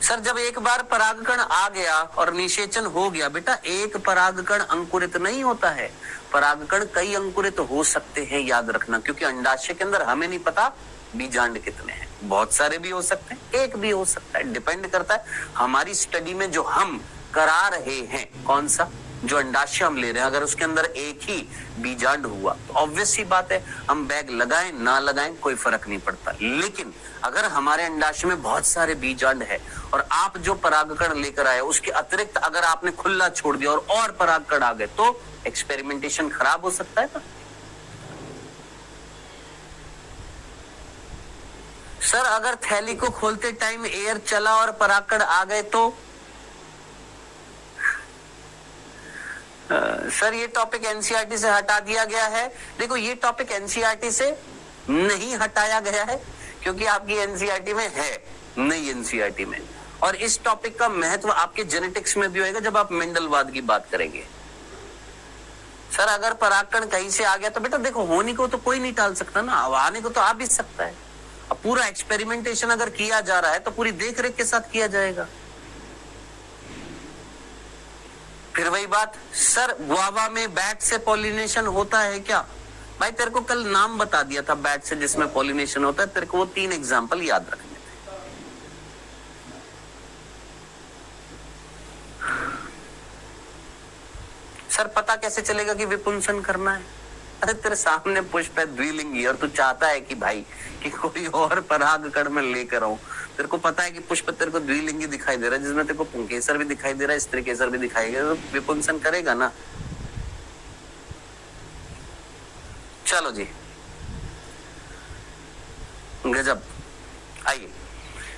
सर, जब एक बार परागकण आ गया और निषेचन हो गया, बेटा एक परागकण अंकुरित नहीं होता है, परागकण कई अंकुरित हो सकते हैं, याद रखना, क्योंकि अंडाशय के अंदर हमें नहीं पता बीजांड कितने हैं, बहुत सारे भी हो सकते हैं, एक भी हो सकता है, डिपेंड करता है हमारी स्टडी में जो हम करा रहे हैं, कौन सा जो अंडाशय हम ले रहे हैं, अगर उसके अंदर एक ही बीजांड हुआ तो ऑब्वियस सी बात है हम बैग लगाएं ना लगाएं कोई फर्क नहीं पड़ता। लेकिन अगर हमारे अंडाशय में बहुत सारे बीजांड है और आप जो परागकण लेकर आए उसके अतिरिक्त अगर आपने खुला छोड़ दिया और परागकण आ गए तो एक्सपेरिमेंटेशन खराब हो सकता है ना। सर अगर थैली को खोलते टाइम एयर चला और परागकण आ गए तो? सर ये टॉपिक एनसीईआरटी से हटा दिया गया है। देखो ये टॉपिक एनसीईआरटी से नहीं हटाया गया है क्योंकि आपकी एनसीईआरटी में है, नहीं एनसीईआरटी में, और इस टॉपिक का महत्व आपके जेनेटिक्स में भी होगा जब आप मेंडलवाद की बात करेंगे। सर अगर परागकण कहीं से आ गया तो बेटा देखो होने को तो कोई नहीं टाल सकता ना, आने को तो आ भी सकता है। अब पूरा एक्सपेरिमेंटेशन अगर किया जा रहा है तो पूरी देखरेख के साथ किया जाएगा। फिर वही बात, सर गुआवा में बैट से पॉलिनेशन होता है क्या? भाई तेरे को कल नाम बता दिया था बैट से जिसमें पॉलिनेशन होता है, तेरे को वो 3 एग्जांपल याद रखने थे। सर पता कैसे चलेगा कि विपुंसन करना है? अरे तेरे सामने पुष्प है द्विलिंगी और तू चाहता है कि भाई कि कोई और परागकण में लेकर आऊं, तेरे को पता है कि पुष्प तेरे को द्विलिंगी दिखाई दे रहा है जिसमें तेरे को पुंकेसर भी दिखाई दे रहा है, स्त्री केसर भी दिखाई दे रहा है, तो विपुंसन करेगा ना। चलो जी गजब। आइए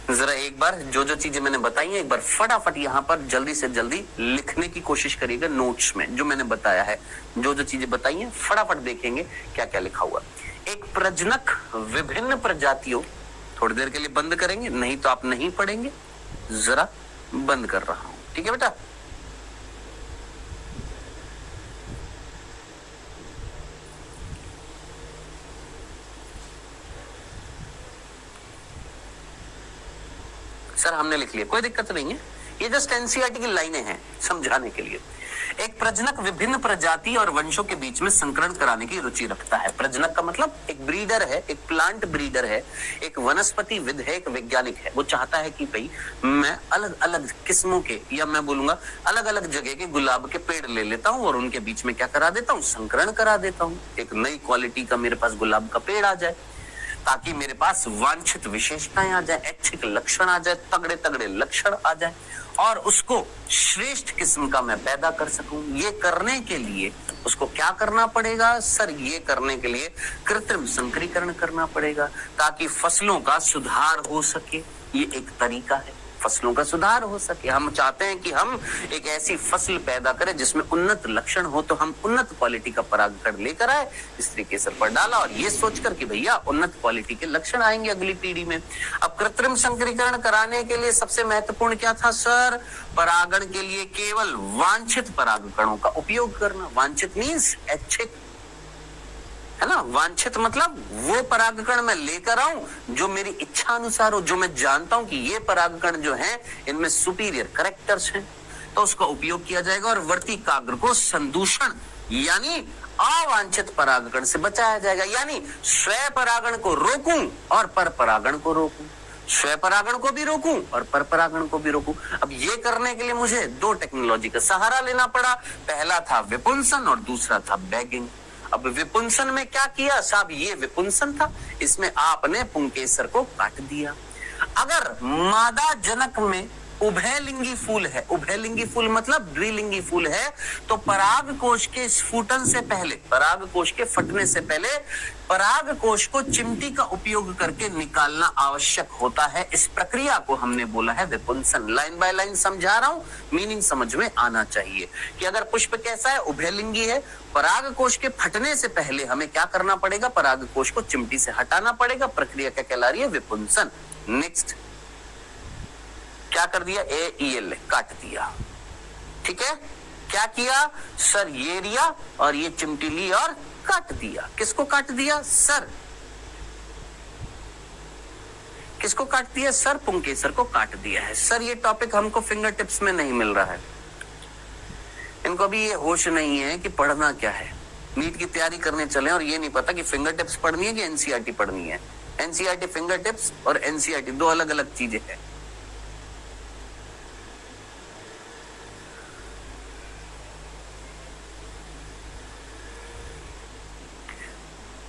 जरा एक बार जो जो चीजें मैंने बताई हैं एक बार फटाफट यहाँ पर जल्दी से जल्दी लिखने की कोशिश करिएगा नोट्स में, जो मैंने बताया है जो जो चीजें बताई हैं फटाफट देखेंगे क्या क्या लिखा हुआ। एक प्रजनक विभिन्न प्रजातियों, थोड़ी देर के लिए बंद करेंगे नहीं तो आप नहीं पढ़ेंगे, जरा बंद कर रहा हूं, ठीक है बेटा। सर हमने लिख लिया, कोई दिक्कत नहीं है, ये जस्ट एनसीईआरटी की लाइनें हैं समझाने के लिए। एक प्रजनक विभिन्न प्रजाति और वंशों के बीच में संकरण कराने की रुचि रखता है। प्रजनक का मतलब एक ब्रीडर है, एक प्लांट ब्रीडर है, एक वनस्पति विद है, एक वैज्ञानिक है। वो चाहता है कि भाई मैं अलग अलग किस्मों के, या मैं बोलूंगा अलग अलग जगह के गुलाब के पेड़ ले लेता हूँ और उनके बीच में क्या करा देता हूँ, संकरण करा देता हूँ। एक नई क्वालिटी का मेरे पास गुलाब का पेड़ आ जाए ताकि मेरे पास वांछित विशेषताएं आ जाए, ऐच्छिक लक्षण आ जाए, तगड़े तगड़े लक्षण आ जाए और उसको श्रेष्ठ किस्म का मैं पैदा कर सकूं। ये करने के लिए उसको क्या करना पड़ेगा? सर ये करने के लिए कृत्रिम संकरीकरण करना पड़ेगा ताकि फसलों का सुधार हो सके। ये एक तरीका है फसलों का सुधार हो सके। हम चाहते हैं कि हम एक ऐसी फसल पैदा करें जिसमें उन्नत लक्षण हो, तो हम उन्नत क्वालिटी का परागकण लेकर आए, स्त्री केसर पर डाला और ये सोचकर कि भैया उन्नत क्वालिटी के लक्षण आएंगे अगली पीढ़ी में। अब कृत्रिम संकरीकरण कराने के लिए सबसे महत्वपूर्ण क्या था सर? परागण के लिए केवल वांछित परागकणों का उपयोग करना। वांछित मीन्स ऐच्छिक, है ना। वांछित मतलब वो परागकण मैं लेकर आऊं जो मेरी इच्छा अनुसार हो, जो मैं जानता हूं कि ये परागकण जो हैं इनमें सुपीरियर कैरेक्टर्स हैं, तो उसका उपयोग किया जाएगा और वर्तिकाग्र को संदूषण यानी अवांछित परागकण से बचाया जाएगा, यानी स्वयं परागण को रोकूं और पर परागण को रोकूं। स्वपरागण को भी रोकूं और परपरागण को भी रोकूं। अब ये करने के लिए मुझे दो टेक्नोलॉजी का सहारा लेना पड़ा। पहला था विपुंसन और दूसरा था बैगिंग। अब विपुंसन में क्या किया साहब, ये विपुंसन था, इसमें आपने पुंकेसर को काट दिया। अगर मादा जनक में उभयलिंगी फूल है, उभयलिंगी फूल मतलब द्विलिंगी फूल है, तो पराग कोश के स्फुटन से पहले, पराग कोश के फटने से पहले पराग कोश को चिमटी का उपयोग करके निकालना आवश्यक होता है। इस प्रक्रिया को हमने बोला है विपुंसन। लाइन बाय लाइन समझा रहा हूं, मीनिंग समझ में आना चाहिए कि अगर पुष्प कैसा है, उभयलिंगी है, पराग कोश के फटने से पहले हमें क्या करना पड़ेगा, पराग कोश को चिमटी से हटाना पड़ेगा। प्रक्रिया क्या कहला रही है, विपुंसन। नेक्स्ट क्या कर दिया, AEL काट दिया। ठीक है, क्या किया सर, ये लिया और ये चिमटी ली और काट दिया। किसको काट दिया सर, किसको काट दिया सर, पुंकेसर को काट दिया है। सर ये टॉपिक हमको फिंगर टिप्स में नहीं मिल रहा है, इनको भी ये होश नहीं है कि पढ़ना क्या है। नीट की तैयारी करने चले और ये नहीं पता कि फिंगर टिप्स पढ़नी है कि एनसीईआरटी पढ़नी है। एनसीईआरटी फिंगर टिप्स और एनसीईआरटी दो अलग अलग चीजें हैं।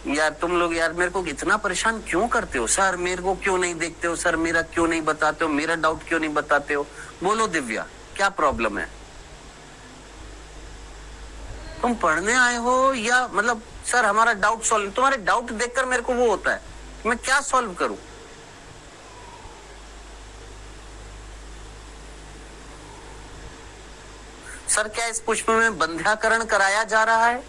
यार तुम लोग यार मेरे को इतना परेशान क्यों करते हो सर, मेरे को क्यों नहीं देखते हो सर, मेरा क्यों नहीं बताते हो, मेरा डाउट क्यों नहीं बताते हो। बोलो दिव्या क्या प्रॉब्लम है, तुम पढ़ने आए हो या मतलब सर हमारा डाउट सॉल्व, तुम्हारे डाउट देखकर मेरे को वो होता है कि मैं क्या सॉल्व करूं। सर क्या इस पुष्प में बंध्याकरण कराया जा रहा है।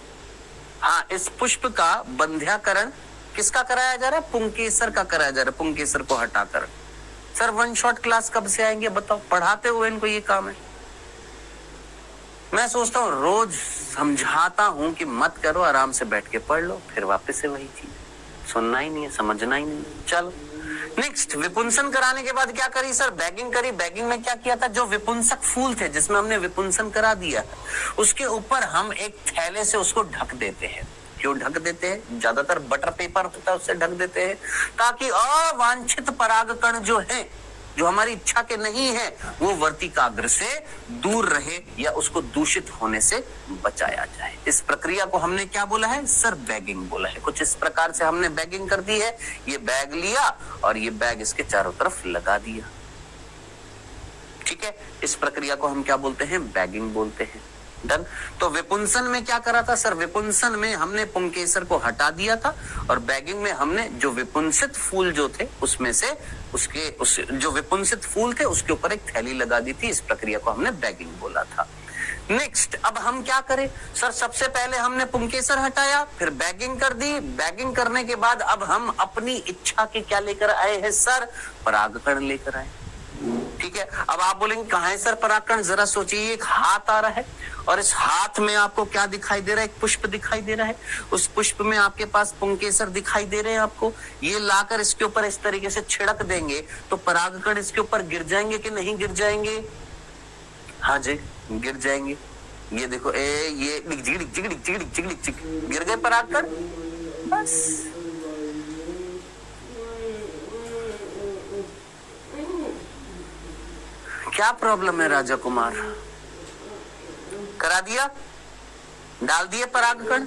हाँ, इस पुष्प का बंध्याकरण किसका कराया जा रहा है, पुंकेसर का कराया जा रहा है, पुंकेसर को हटाकर। सर वन शॉट क्लास कब से आएंगे बताओ, पढ़ाते हुए इनको ये काम है। मैं सोचता हूँ रोज समझाता हूँ कि मत करो, आराम से बैठ के पढ़ लो, फिर वापस से वही चीज, सुनना ही नहीं है, समझना ही नहीं है। चलो नेक्स्ट, विपुंसन कराने के बाद क्या करी सर, बैगिंग करी। बैगिंग में क्या किया था, जो विपुंसक फूल थे जिसमें हमने विपुंसन करा दिया उसके ऊपर हम एक थैले से उसको ढक देते हैं। क्यों ढक देते हैं, ज्यादातर बटर पेपर होता है उससे ढक देते हैं, ताकि अवांछित परागकण जो है, जो हमारी इच्छा के नहीं है, वो वर्तिकाग्र से दूर रहे या उसको दूषित होने से बचाया जाए। इस प्रक्रिया को हमने क्या बोला है सर, बैगिंग बोला है। कुछ इस प्रकार से हमने बैगिंग कर दी है। ये बैग लिया और ये बैग इसके चारों तरफ लगा दिया। ठीक है, इस प्रक्रिया को हम क्या बोलते हैं, बैगिंग बोलते हैं। डन। तो विपुंसन में क्या करा था सर, विपुंसन में हमने पुंकेसर को हटा दिया था और बैगिंग में हमने जो विपुंसित फूल जो थे उसमें से जो विपुंसित फूल थे उसके ऊपर एक थैली लगा दी थी। इस प्रक्रिया को हमने बैगिंग बोला था। नेक्स्ट, अब हम क्या करें सर, सबसे पहले हमने पुंकेसर हटाया, फिर बैगिंग कर दी। बैगिंग करने के बाद अब हम अपनी इच्छा के क्या लेकर आए हैं सर, परागकण लेकर आए। ठीक है, अब आप बोलेंगे कहां है सर परागकण, जरा सोचिए, एक हाथ आ रहा है और इस हाथ में आपको क्या दिखाई दे रहा है, एक पुष्प दिखाई दे रहा है। उस पुष्प में आपके पास पुंकेसर दिखाई दे रहे हैं आपको। ये लाकर इसके ऊपर इस तरीके से छिड़क देंगे तो परागकण इसके ऊपर गिर जाएंगे कि नहीं गिर जाएंगे, हाँ जी गिर जाएंगे। ये देखो ये गिर गए परागकण। बस क्या प्रॉब्लम है राजा कुमार, करा दिया, डाल दिए परागकण,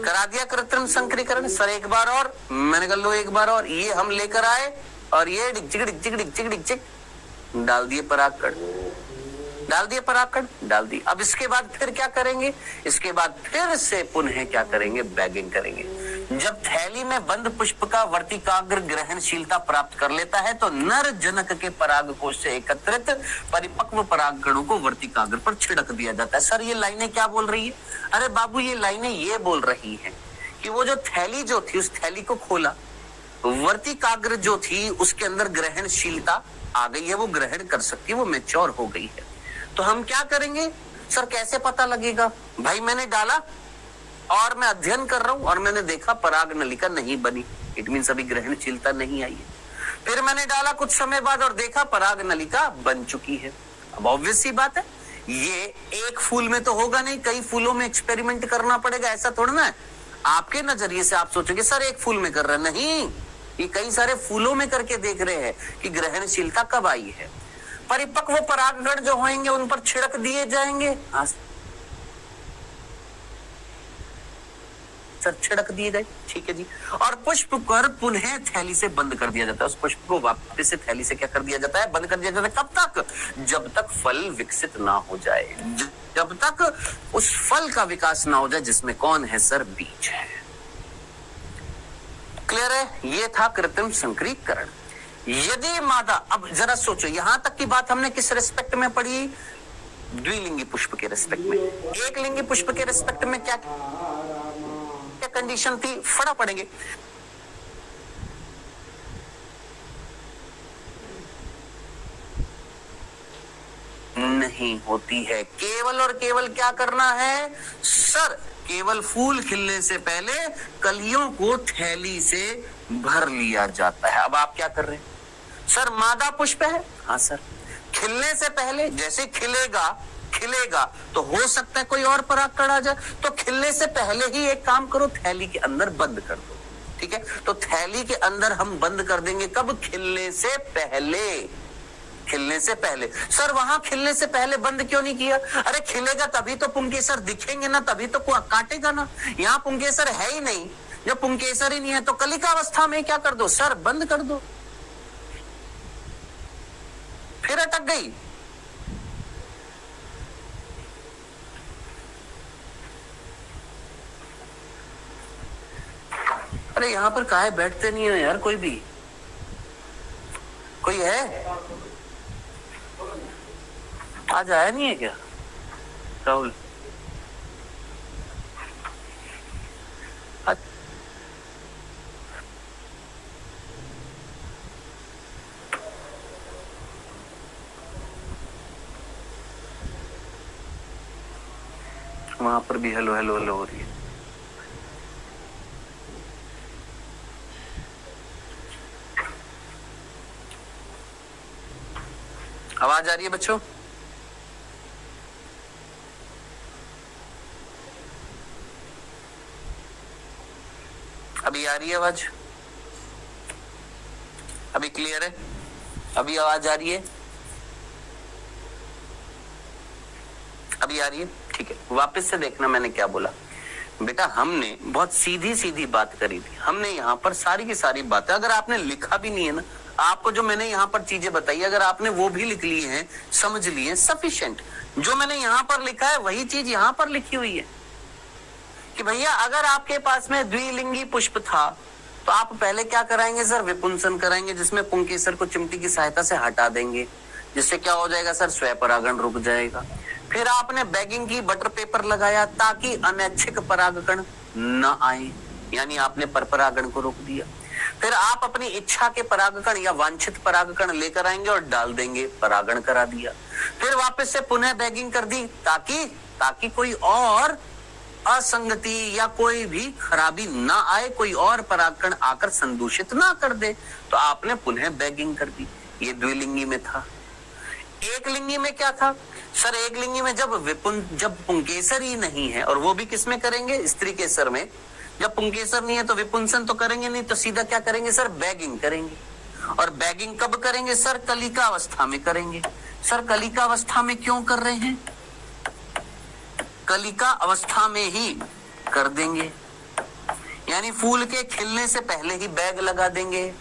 करा दिया कृत्रिम संकरीकरण। सर एक बार और, मैंने कहा लो एक बार और, ये हम लेकर आए और ये डिक डाल दिए परागकण, डाल दिए परागकण, डाल दी। अब इसके बाद फिर क्या करेंगे, इसके बाद फिर से पुनः क्या करेंगे, बैगिंग करेंगे। जब थैली में बंद पुष्प का वर्तिकाग्र ग्रहणशीलता प्राप्त कर लेता है तो नर जनक के परागकोश से एकत्रित परिपक्व परागकणों को वर्तिकाग्र पर छिड़क दिया जाता है। सर ये लाइनें क्या बोल रही है, अरे बाबू ये लाइनें ये बोल रही है कि वो जो थैली जो थी उस थैली को खोला, वर्तिकाग्र जो थी उसके अंदर ग्रहणशीलता आ गई है, वो ग्रहण कर सकती है, वो मैच्योर हो गई है। तो हम क्या करेंगे सर, कैसे पता लगेगा, भाई मैंने डाला और मैं अध्ययन कर रहा हूं और मैंने देखा पराग नलिका नहीं बनी, इट मीन्स अभी ग्रहणशीलता नहीं आई है। फिर मैंने डाला कुछ समय बाद और देखा पराग नलिका बन चुकी है। अब ऑब्वियस सी बात है, ये एक फूल में तो होगा नहीं, कई फूलों में एक्सपेरिमेंट करना पड़ेगा, ऐसा थोड़ा ना है। आपके नजरिए से आप सोचोगे सर एक फूल में कर रहा है, नहीं, ये कई सारे फूलों में करके देख रहे हैं कि ग्रहणशीलता कब आई है। परिपक्व परागकण जो होंगे उन पर छिड़क दिए जाएंगे, सर छिड़क दिए गए, ठीक है जी। और पुष्प पर पुनः थैली से बंद कर दिया जाता है, उस पुष्प को वापस से थैली से क्या कर दिया जाता है, बंद कर दिया जाता है। कब तक? जब तक फल विकसित ना हो जाए, जब तक उस फल का विकास ना हो जाए जिसमें कौन है सर, बीज है। क्लियर है? ये था कृत्रिम संकरीकरण। यदि मादा, अब जरा सोचो, यहां तक की बात हमने किस रेस्पेक्ट में पढ़ी? द्विलिंगी पुष्प के रेस्पेक्ट में। एक लिंगी पुष्प के रेस्पेक्ट में क्या कंडीशन थी? फड़ा पड़ेंगे। नहीं होती है, केवल और केवल क्या करना है सर, केवल फूल खिलने से पहले कलियों को थैली से भर लिया जाता है। अब आप क्या कर रहे हैं सर, मादा पुष्प है, हाँ सर, खिलने से पहले, जैसे खिलेगा तो हो सकता है कोई और परागकण आ जाए, तो खिलने से पहले ही एक काम करो, थैली के अंदर बंद कर दो, ठीक है। तो थैली के अंदर हम बंद कर देंगे, कब? खिलने से पहले। खिलने से पहले सर, वहां खिलने से पहले बंद क्यों नहीं किया? अरे खिलेगा तभी तो पुंकेसर दिखेंगे ना, तभी तो काटेगा ना। यहाँ पुंकेसर है ही नहीं, जब पुंकेसर ही नहीं है तो कलिका अवस्था में क्या कर दो सर, बंद कर दो, फिर अटक गई। अरे यहाँ पर काहे बैठते नहीं है यार, कोई भी कोई है? आज आया नहीं है क्या राहुल? वहां पर भी हेलो हेलो हेलो हो रही है। आवाज आ रही है बच्चों? अभी आ रही है आवाज? अभी क्लियर है? अभी आवाज आ रही है? अभी आ रही है? ठीक है, वापस से देखना मैंने क्या बोला। बेटा हमने बहुत सीधी सीधी बात करी थी, हमने यहाँ पर सारी की सारी बातें, अगर आपने लिखा भी नहीं है ना, आपको जो मैंने यहाँ पर चीजें बताई अगर आपने वो भी लिख ली है, समझ ली है, सफिशिएंट। जो मैंने यहाँ पर लिखा है वही चीज यहाँ पर लिखी हुई है कि भैया अगर आपके पास में द्विलिंगी पुष्प था तो आप पहले क्या कराएंगे सर, विपुंसन कराएंगे, जिसमें पुंकेसर को चिमटी की सहायता से हटा देंगे, जिससे क्या हो जाएगा सर, स्वयंपरागण रुक जाएगा। फिर आपने बैगिंग की, बटर पेपर लगाया ताकि अनैच्छिक परागकण न आए, यानी आपने परपरागण को रोक दिया। फिर आप अपनी इच्छा के परागकण या वांछित परागकण लेकर आएंगे और डाल देंगे, परागण करा दिया। फिर वापस से पुनः बैगिंग कर दी ताकि कोई और असंगति या कोई भी खराबी ना आए, कोई और परागकण आकर संदूषित ना कर दे, तो आपने पुनः बैगिंग कर दी। ये द्विलिंगी में था। एक लिंगी में क्या था सर, एक लिंगी में जब पुंकेसर ही नहीं है, और वो भी किसमें करेंगे, स्त्री केसर में। जब पुंकेसर नहीं है तो विपुंसन तो करेंगे नहीं, तो सीधा क्या करेंगे सर, बैगिंग करेंगे। और बैगिंग कब करेंगे सर, कलिका अवस्था में करेंगे। सर कलिका अवस्था में क्यों कर रहे हैं, कलिका अवस्था में ही कर देंगे, यानी फूल के खिलने से पहले ही बैग लगा देंगे,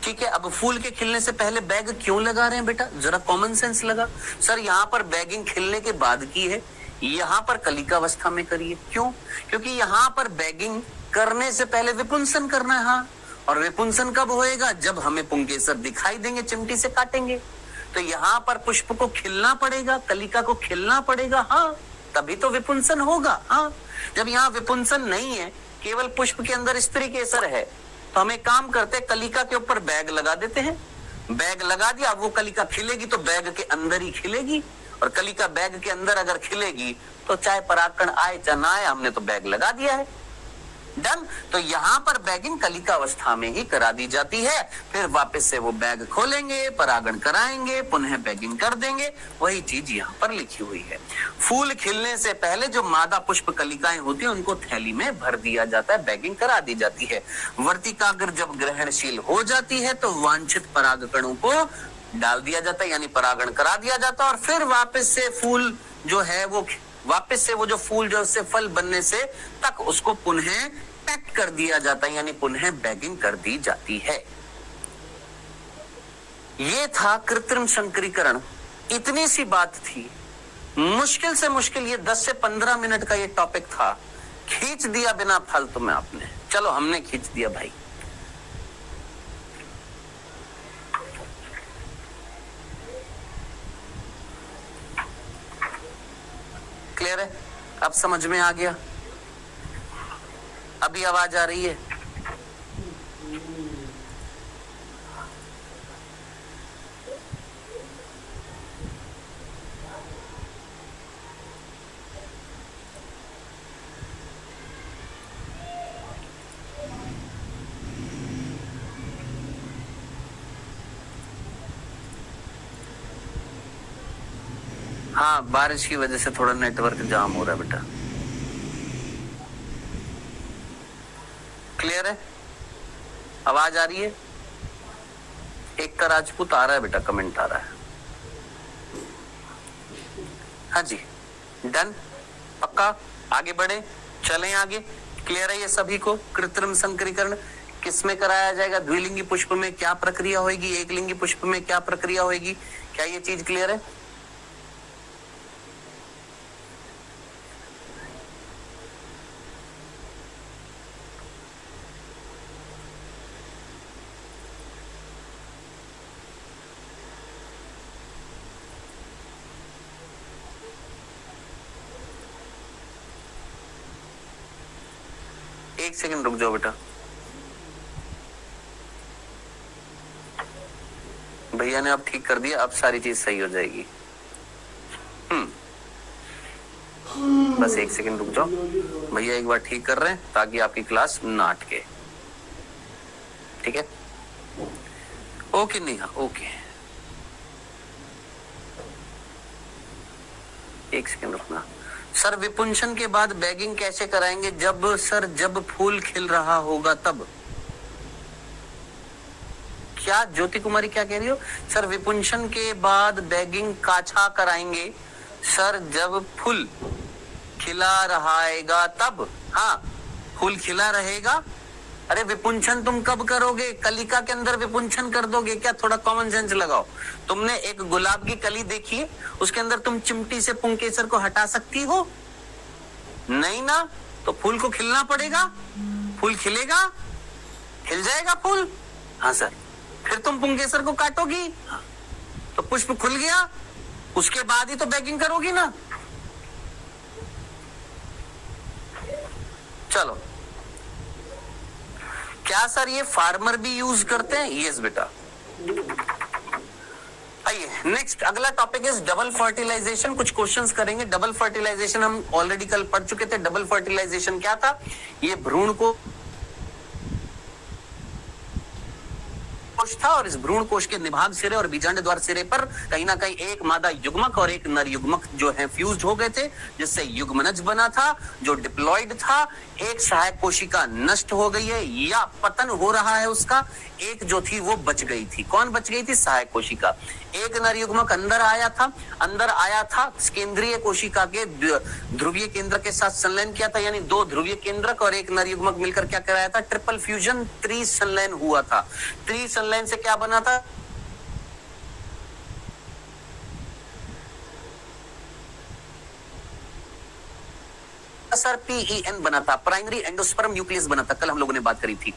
ठीक है। अब फूल के खिलने से पहले बैग क्यों लगा रहे हैं बेटा, जरा कॉमन सेंस लगा। सर यहाँ पर बैगिंग खिलने के बाद की है, यहाँ पर कलिका अवस्था में करिए। क्यों? क्योंकि यहाँ पर बैगिंग करने से पहले विपुंसन करना है, हाँ। और विपुंसन कब होएगा, जब हमें पुंकेसर दिखाई देंगे, चिमटी से काटेंगे, तो यहाँ पर पुष्प को खिलना पड़ेगा, कलिका को खिलना पड़ेगा, हाँ, तभी तो विपुंसन होगा, हाँ। जब यहाँ विपुंसन नहीं है, केवल पुष्प के अंदर स्त्री केसर है, तो हम एक काम करते हैं, कलिका के ऊपर बैग लगा देते हैं। बैग लगा दिया, अब वो कलिका खिलेगी तो बैग के अंदर ही खिलेगी, और कलिका बैग के अंदर अगर खिलेगी तो चाहे परागकण आए चाहे ना आए, हमने तो बैग लगा दिया है। डन। तो यहाँ पर बैगिंग कलिका अवस्था में ही करा दी जाती है, फिर वापस से वो बैग खोलेंगे, परागण कराएंगे, पुनः बैगिंग कर देंगे। वही चीज यहाँ पर लिखी हुई है। फूल खिलने से पहले जो मादा पुष्प कलिकाएं होती है उनको थैली में भर दिया जाता है, बैगिंग करा दी जाती है। वर्तिकाग्र जब ग्रहणशील हो जाती है तो वांछित परागकणों को डाल दिया जाता है, यानी परागण करा दिया जाता है, और फिर वापस से फूल जो है वो जो फूल जो से फल बनने से तक उसको पुनः पैक कर दिया जाता है, यानी पुनः बैगिंग कर दी जाती है। ये था कृत्रिम संकरीकरण। इतनी सी बात थी, मुश्किल से मुश्किल ये 10 से 15 मिनट का ये टॉपिक था, खींच दिया बिना फालतू में आपने। चलो हमने खींच दिया भाई। क्लियर है? अब समझ में आ गया? अभी आवाज आ रही है? हाँ, बारिश की वजह से थोड़ा नेटवर्क जाम हो रहा है बेटा। क्लियर है? आवाज आ रही है? एक का राजपूत आ रहा है बेटा, कमेंट आ रहा है। हाँ जी, डन, पक्का, आगे बढ़े, चलें आगे। क्लियर है ये सभी को? कृत्रिम संकरीकरण किसमें कराया जाएगा? द्विलिंगी पुष्प में क्या प्रक्रिया होगी, एक लिंगी पुष्प में क्या प्रक्रिया होगी? क्या ये चीज क्लियर है? एक सेकंड रुक जाओ बेटा, भैया ने अब ठीक कर दिया, अब सारी चीज सही हो जाएगी। बस एक सेकंड रुक जाओ, भैया एक बार ठीक कर रहे हैं ताकि आपकी क्लास ना अटके। ठीक है? Okay Neha, okay. एक सेकंड रुकना। सर विपुंसन के बाद बैगिंग कैसे कराएंगे? जब फूल खिल रहा होगा तब। क्या ज्योति कुमारी क्या कह रही हो? सर विपुंसन के बाद बैगिंग काछा कराएंगे सर, जब फूल खिला रहेगा तब। हाँ, फूल खिला रहेगा। अरे विपुंसन तुम कब करोगे? कलिका के अंदर विपुंसन कर दोगे क्या? थोड़ा कॉमन सेंस लगाओ। तुमने एक गुलाब की कली देखी है, उसके अंदर तुम चिमटी से पुंकेसर को हटा सकती हो? नहीं ना, तो फूल को खिलना पड़ेगा। फूल खिलेगा, खिल जाएगा फूल। हाँ सर, फिर तुम पुंकेसर को काटोगी। हाँ। तो पुष्प खुल गया, उसके बाद ही तो बैगिंग करोगी ना। चलो, क्या सर ये फार्मर भी यूज करते हैं? यस बेटा। आइए नेक्स्ट, अगला टॉपिक इज डबल फर्टिलाइजेशन। कुछ क्वेश्चंस करेंगे। डबल फर्टिलाइजेशन हम ऑलरेडी कल पढ़ चुके थे। डबल फर्टिलाइजेशन क्या था? ये भ्रूण को कोश था और इस भ्रूण कोश के निभाग सिरे और बीजांड द्वार सिरे पर कहीं ना कहीं एक मादा युग्मक और एक नर युग्मक जो है फ्यूज हो गए थे, जिससे युग्मनज बना था जो डिप्लॉइड था। एक सहायक कोशिका नष्ट हो गई है या पतन हो रहा है उसका, एक जो थी वो बच गई थी। कौन बच गई थी? सहायक कोशिका। एक नर युग्मक अंदर आया था, केंद्रीय कोशिका के ध्रुवीय केंद्र के साथ संलयन किया था, यानी दो ध्रुवीय केंद्रक और एक नर युग्मक मिलकर क्या कराया था? ट्रिपल फ्यूजन, त्रिसंलयन हुआ था। त्रिसंलयन से क्या बना था? सर PEN बना था, प्राइमरी एंडोस्पर्म न्यूक्लियस बना था। कल हम लोगों ने बात करी थी।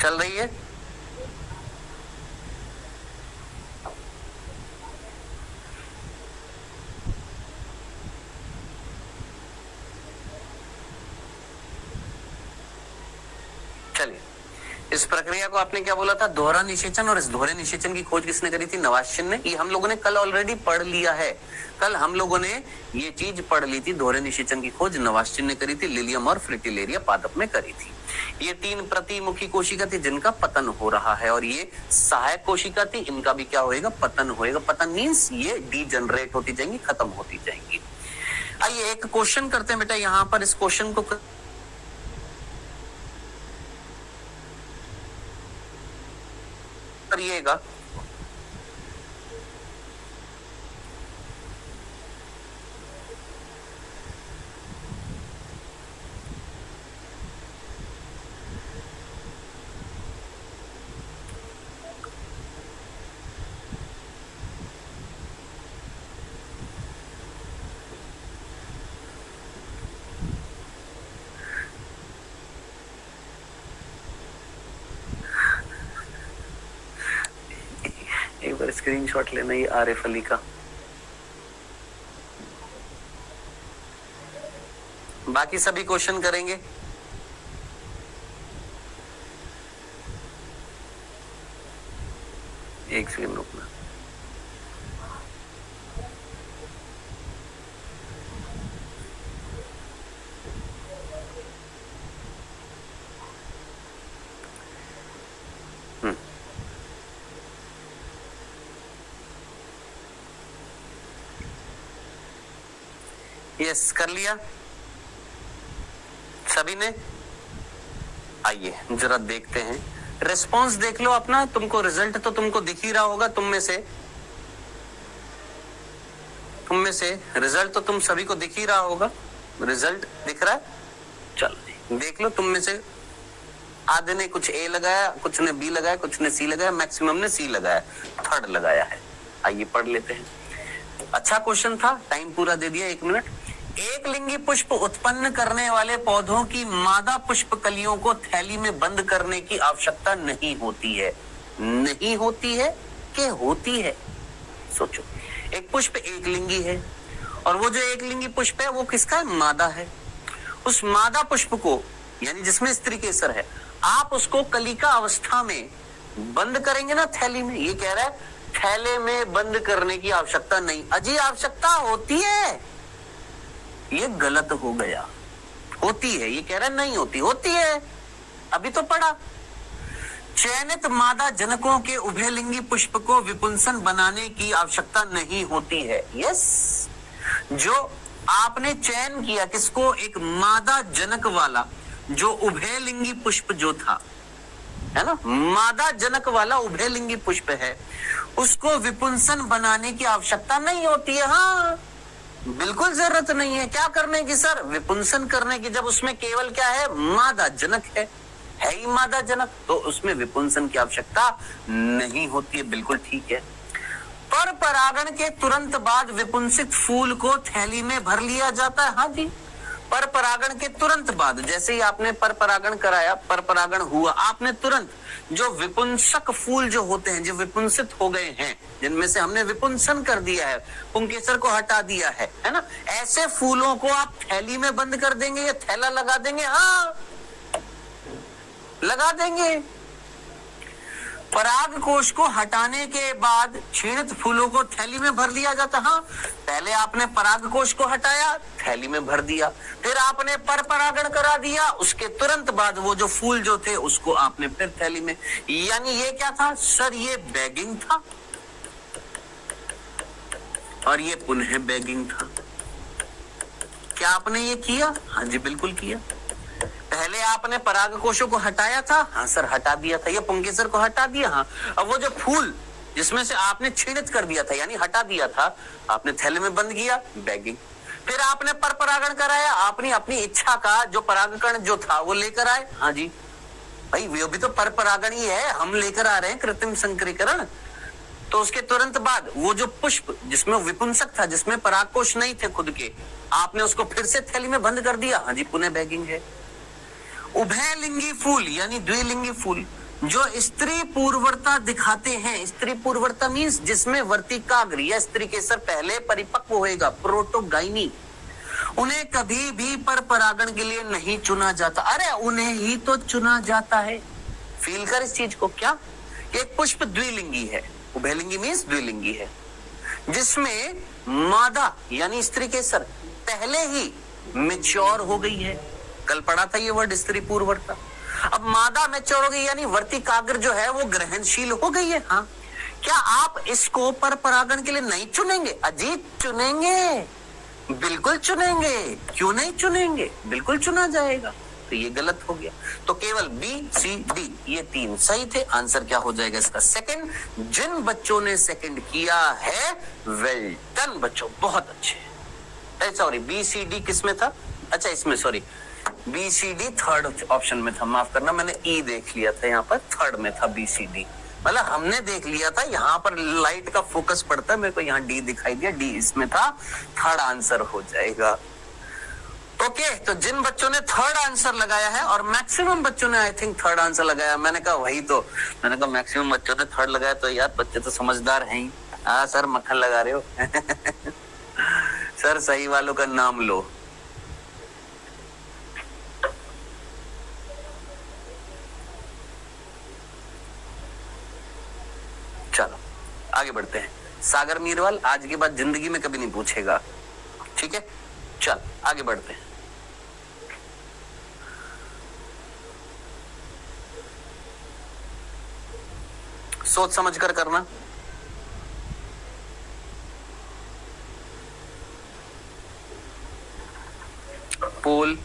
चल रही है? चलिए, इस प्रक्रिया को आपने क्या बोला था? दोहरा निषेचन। और इस दोहरे निषेचन की खोज किसने करी थी? नवाश्चिन ने। ये हम लोगों ने कल ऑलरेडी पढ़ लिया है। कल हम लोगों ने ये चीज पढ़ ली थी। दोहरे निषेचन की खोज नवाश्चिन ने करी थी, लिलियम और फ्रिटिलेरिया पादप में करी थी। ये 3 प्रतिमुखी कोशिका थी जिनका पतन हो रहा है, और ये सहायक कोशिका थी, इनका भी क्या होएगा? पतन होएगा। पतन मीन्स ये डीजनरेट होती जाएंगी, खत्म होती जाएंगी। आइए एक क्वेश्चन करते हैं बेटा, यहाँ पर इस क्वेश्चन को करिएगा। एक बार स्क्रीनशॉट लेना ही आरिफ अली का। बाकी सभी क्वेश्चन करेंगे। एक सेकंड रुकना। यस, कर लिया सभी ने? आइए जरा देखते हैं, रिस्पांस देख लो अपना। तुमको रिजल्ट तो तुमको दिख ही रहा होगा। तुम में से रिजल्ट तो तुम सभी को दिख ही रहा होगा। रिजल्ट दिख रहा है? चलो देख लो। तुम में से आधे ने कुछ ए लगाया, कुछ ने बी लगाया, कुछ ने सी लगाया, मैक्सिमम ने सी लगाया, थर्ड लगाया है। आइए पढ़ लेते हैं। अच्छा क्वेश्चन था, टाइम पूरा दे दिया, 1 मिनट। एक लिंगी पुष्प उत्पन्न करने वाले पौधों की मादा पुष्प कलियों को थैली में बंद करने की आवश्यकता नहीं होती है। नहीं होती है कि होती है? सोचो, एक पुष्प एक लिंगी है, और वो जो एक लिंगी पुष्प है वो किसका है? मादा है। उस मादा पुष्प को, यानी जिसमें स्त्री केसर है, आप उसको कलिका अवस्था में बंद करेंगे ना थैली में। ये कह रहा है थैले में बंद करने की आवश्यकता नहीं। अजी आवश्यकता होती है, ये गलत हो गया। होती है, ये कह रहा है नहीं होती। होती है, अभी तो पढ़ा। चयनित मादा जनकों के उभयलिंगी पुष्प को विपुंसन बनाने की आवश्यकता नहीं होती है। यस, जो आपने चयन किया किसको? एक मादा जनक वाला जो उभयलिंगी पुष्प जो था, है ना, मादा जनक वाला उभयलिंगी पुष्प है, उसको विपुंसन बनाने की आवश्यकता नहीं होती है। हाँ, बिल्कुल जरूरत नहीं है। क्या करने की सर? विपुंसन करने की। जब उसमें केवल क्या है? मादा जनक है ही मादा जनक, तो उसमें विपुंसन की आवश्यकता नहीं होती है। बिल्कुल ठीक है। पर परागण के तुरंत बाद विपुंसित फूल को थैली में भर लिया जाता है। हाँ जी, पर परागण के तुरंत बाद, जैसे ही आपने पर परागण कराया, पर परागण हुआ, आपने तुरंत जो विपुंसक फूल जो होते हैं, जो विपुंसित हो गए हैं, जिनमें से हमने विपुंसन कर दिया है, पुंकेसर को हटा दिया है ना, ऐसे फूलों को आप थैली में बंद कर देंगे या थैला लगा देंगे? हाँ, लगा देंगे। पराग कोश को हटाने के बाद क्षीणित फूलों को थैली में भर लिया जाता। हाँ, पहले आपने पराग कोश को हटाया, थैली में भर दिया, फिर आपने पर परागण करा दिया, उसके तुरंत बाद वो जो फूल जो थे उसको आपने फिर थैली में। यानी ये क्या था सर? ये बैगिंग था, और ये पुनः बैगिंग था। क्या आपने ये किया? हाँ जी, बिल्कुल किया। पहले आपने पराग कोशों को हटाया था। हाँ सर, हटा दिया था। ये पुंकेसर को हटा दिया। हाँ, अब वो जो फूल जिसमें से आपने क्षीणित कर दिया था, यानी हटा दिया था, आपने थैले में बंद किया, बैगिंग। फिर आपने पर परागण कराया, आपने अपनी इच्छा का जो परागकण जो था वो लेकर आए। हाँ जी भाई, वो भी तो पर परागण ही है, हम लेकर आ रहे हैं कृत्रिम संकरीकरण। तो उसके तुरंत बाद वो जो पुष्प जिसमें विपुंसक था, जिसमें परागकोश नहीं थे खुद के, आपने उसको फिर से थैली में बंद कर दिया। हाँ जी, पुनः बैगिंग है। उभयलिंगी फूल यानी द्विलिंगी फूल जो स्त्री पूर्वता दिखाते हैं, स्त्री पूर्वता मीन्स जिसमें वर्तिकाग्र या स्त्री केसर पहले परिपक्व होएगा, प्रोटोगाइनी, उन्हें कभी भी पर परागण के लिए नहीं चुना जाता। अरे उन्हें ही तो चुना जाता है। फील कर इस चीज को। क्या एक पुष्प द्विलिंगी है, उभयलिंगी मीन्स द्विलिंगी है, जिसमें मादा यानी स्त्री केसर पहले ही मैच्योर हो गई है। कल पढ़ा था ये वर्ड स्त्री पूर्वता। अब मादा मैच्योर हो गई यानी वर्तिकाग्र जो है वो ग्रहणशील हो गई है। हाँ, क्या आप इसको पर परागण के लिए नहीं चुनेंगे? अजीत चुनेंगे, बिल्कुल चुनेंगे। क्यों नहीं चुनेंगे? बिल्कुल चुना जाएगा। तो ये गलत हो गया। तो केवल बी सी डी ये तीन सही थे। आंसर क्या हो जाएगा इसका? सेकंड। जिन बच्चों ने सेकंड किया है वेल डन बच्चों, बहुत अच्छे। सॉरी बी सी डी किस में था? अच्छा इसमें, sorry B C D third option में था, माफ करना, मैंने ई देख लिया था, यहाँ पर थर्ड में था बी सी डी। मतलब हमने देख लिया था, यहाँ पर लाइट का फोकस पड़ता है, मेरे को यहाँ डी दिखाई दिया, डी इसमें था। थर्ड आंसर हो जाएगा। ओके, तो जिन बच्चों ने थर्ड आंसर लगाया है और मैक्सिमम बच्चों ने आई थिंक थर्ड आंसर लगाया, मैंने कहा वही तो, मैंने कहा मैक्सिमम बच्चों ने थर्ड लगाया, तो यार बच्चे तो समझदार हैं ही। हाँ सर मक्खन लगा रहे हो सर सही वालों का नाम लो। चलो आगे बढ़ते हैं। सागर मीरवाल आज के बाद जिंदगी में कभी नहीं पूछेगा, ठीक है? चल आगे बढ़ते हैं। सोच समझ कर करना। पोल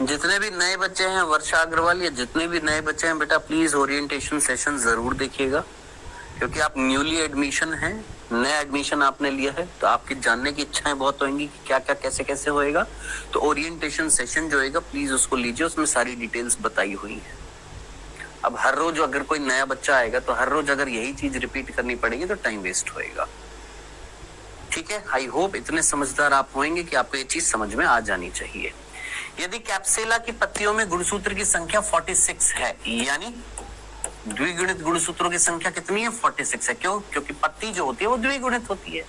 जितने भी नए बच्चे हैं, वर्षा अग्रवाल, या जितने भी नए बच्चे हैं बेटा, प्लीज ओरिएंटेशन सेशन जरूर देखिएगा, क्योंकि आप न्यूली एडमिशन हैं, नया एडमिशन आपने लिया है, तो आपकी जानने की इच्छाएं बहुत होंगी कि क्या क्या कैसे कैसे होएगा। तो ओरिएंटेशन सेशन जो होगा प्लीज उसको लीजिए, उसमें सारी डिटेल्स बताई हुई है। अब हर रोज अगर कोई नया बच्चा आएगा तो हर रोज अगर यही चीज रिपीट करनी पड़ेगी तो टाइम वेस्ट होएगा, ठीक है? आई होप इतने समझदार आप होंगे कि आपको ये चीज समझ में आ जानी चाहिए। यदि कैप्सेला की पत्तियों में गुणसूत्र की संख्या 46 है, यानी द्विगुणित गुणसूत्रों की संख्या कितनी है? 46 है। क्यों? क्योंकि पत्ती जो होती है वो द्विगुणित होती है,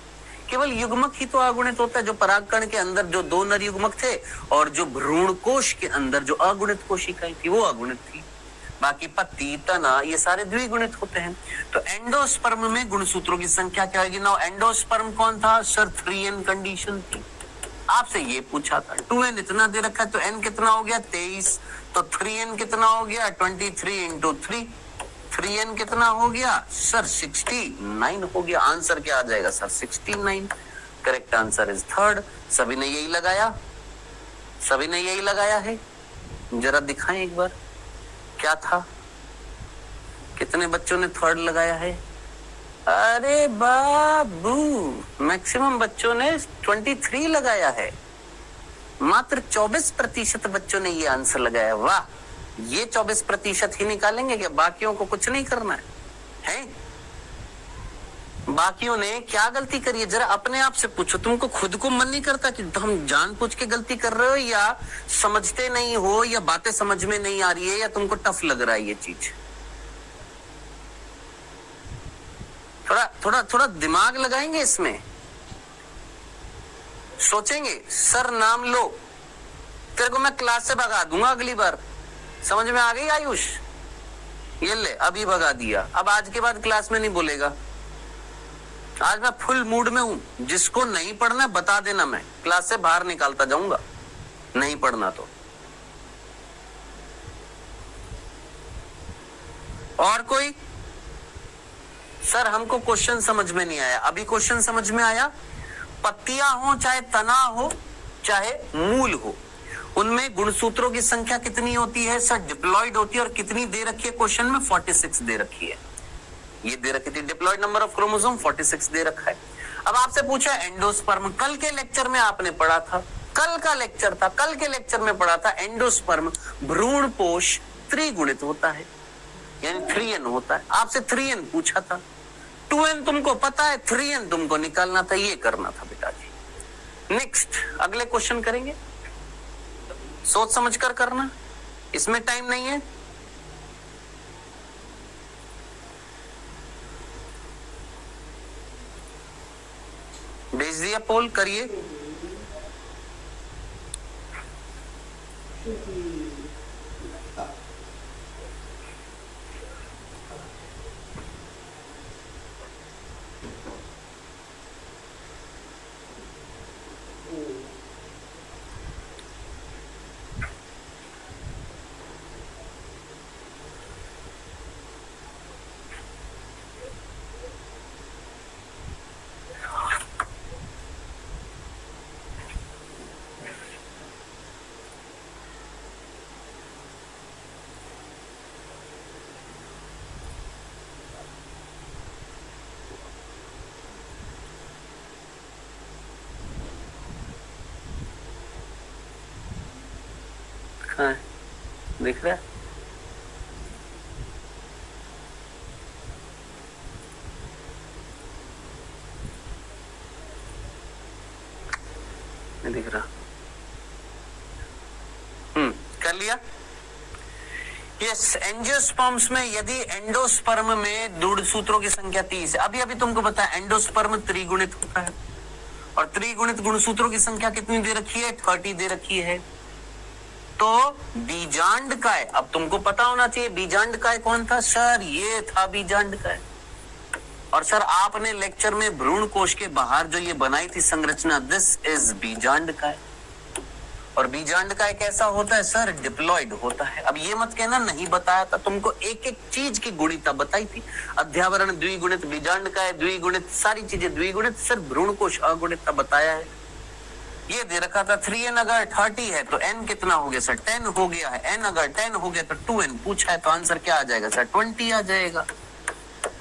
केवल युग्मक ही तो अगुणित होता है। जो परागकण के अंदर जो दो नर युग्मक थे और जो भ्रूणकोश के अंदर जो अगुणित कोशिकाएं थी वो अगुणित थी, बाकी पत्ती तना ये सारे द्विगुणित होते हैं। तो एंडोस्पर्म में गुणसूत्रों की संख्या क्या होगी? नाउ एंडोस्पर्म कौन था सर? 3n कंडीशन थी। आपसे ये पूछा था 2n इतना दे रखा है तो n कितना हो गया? 23। तो 3n कितना हो गया? 23 इंटू 3। 3n कितना हो गया सर? 69 हो गया। आंसर क्या आ जाएगा sir? 69। Correct answer is third. सभी ने यही लगाया? सभी ने यही लगाया है? जरा दिखाएं एक बार क्या था, कितने बच्चों ने थर्ड लगाया है? अरे बाबू, मैक्सिमम बच्चों ने 23 लगाया है, मात्र 24% बच्चों ने ये आंसर लगाया। वाह, ये 24% ही निकालेंगे क्या? बाकियों को कुछ नहीं करना है? बाकियों ने क्या गलती करी है? जरा अपने आप से पूछो। तुमको खुद को मन नहीं करता कि हम जानबूझ के गलती कर रहे हो, या समझते नहीं हो, या बातें समझ में नहीं आ रही है, या तुमको टफ लग रहा है ये चीज? थोड़ा दिमाग लगाएंगे इसमें, सोचेंगे। सर नाम लो, तेरे को मैं क्लास से भगा दूंगा अगली बार। समझ में आ गई आयुष? ये ले अभी भगा दिया, अब आज के बाद क्लास में नहीं बोलेगा। आज मैं फुल मूड में हूं। जिसको नहीं पढ़ना बता देना, मैं क्लास से बाहर निकालता जाऊंगा नहीं पढ़ना तो। और कोई? सर हमको क्वेश्चन समझ में नहीं आया। अभी क्वेश्चन समझ में आया? पत्तियां हो चाहे तना हो चाहे मूल हो, उनमें गुणसूत्रों की संख्या कितनी होती है सर? डिप्लॉयड होती है। और कितनी दे रखी है क्वेश्चन में? 46 दे रखी है। ये दे रखी थी डिप्लॉयड नंबर ऑफ क्रोमोसोम 46 दे रखा है। अब आपसे पूछा एंडोस्पर्म, कल के लेक्चर में आपने पढ़ा था, कल का लेक्चर था, कल के लेक्चर में पढ़ा था एंडोस्पर्म भ्रूण कोश त्रिगुणित होता है, यानी 3n होता है। आपसे 3n पूछा था, 2n तुमको पता है, 3n तुमको निकालना था, ये करना था बेटा जी। नेक्स्ट अगले क्वेश्चन करेंगे, सोच समझ कर करना, इसमें टाइम नहीं है। भेज दिया पोल, करिए। हाँ, दिख रहा है? नहीं दिख रहा। कर लिया। यस, एंजियोस्पर्म्स में यदि एंडोस्पर्म में गुणसूत्रों की संख्या 30 है, अभी अभी तुमको पता है एंडोस्पर्म त्रिगुणित होता है, और त्रिगुणित गुणसूत्रों की संख्या कितनी दे रखी है? 30 दे रखी है। तो बीजांडकाय, अब तुमको पता होना चाहिए बीजांडकाय कौन था सर? ये था बीजांडकाय। और सर आपने लेक्चर में भ्रूण कोश के बाहर जो ये बनाई थी संरचना, दिस इज बीजांडकाय। और बीजांडकाय कैसा होता है सर? डिप्लॉयड होता है। अब ये मत कहना नहीं बताया था, तुमको एक एक चीज की गुणिता बताई थी। अध्यावरण द्विगुणित, बीजांडकाय द्विगुणित, सारी चीजें द्विगुणित, सर भ्रूण कोश अगुणित बताया है। ये दे रखा था 3n अगर 30 है तो n कितना हो गया सर? 10 हो गया है। n अगर 10 हो गया तो 2n पूछा है, तो आंसर क्या आ जाएगा सर? 20 आ जाएगा।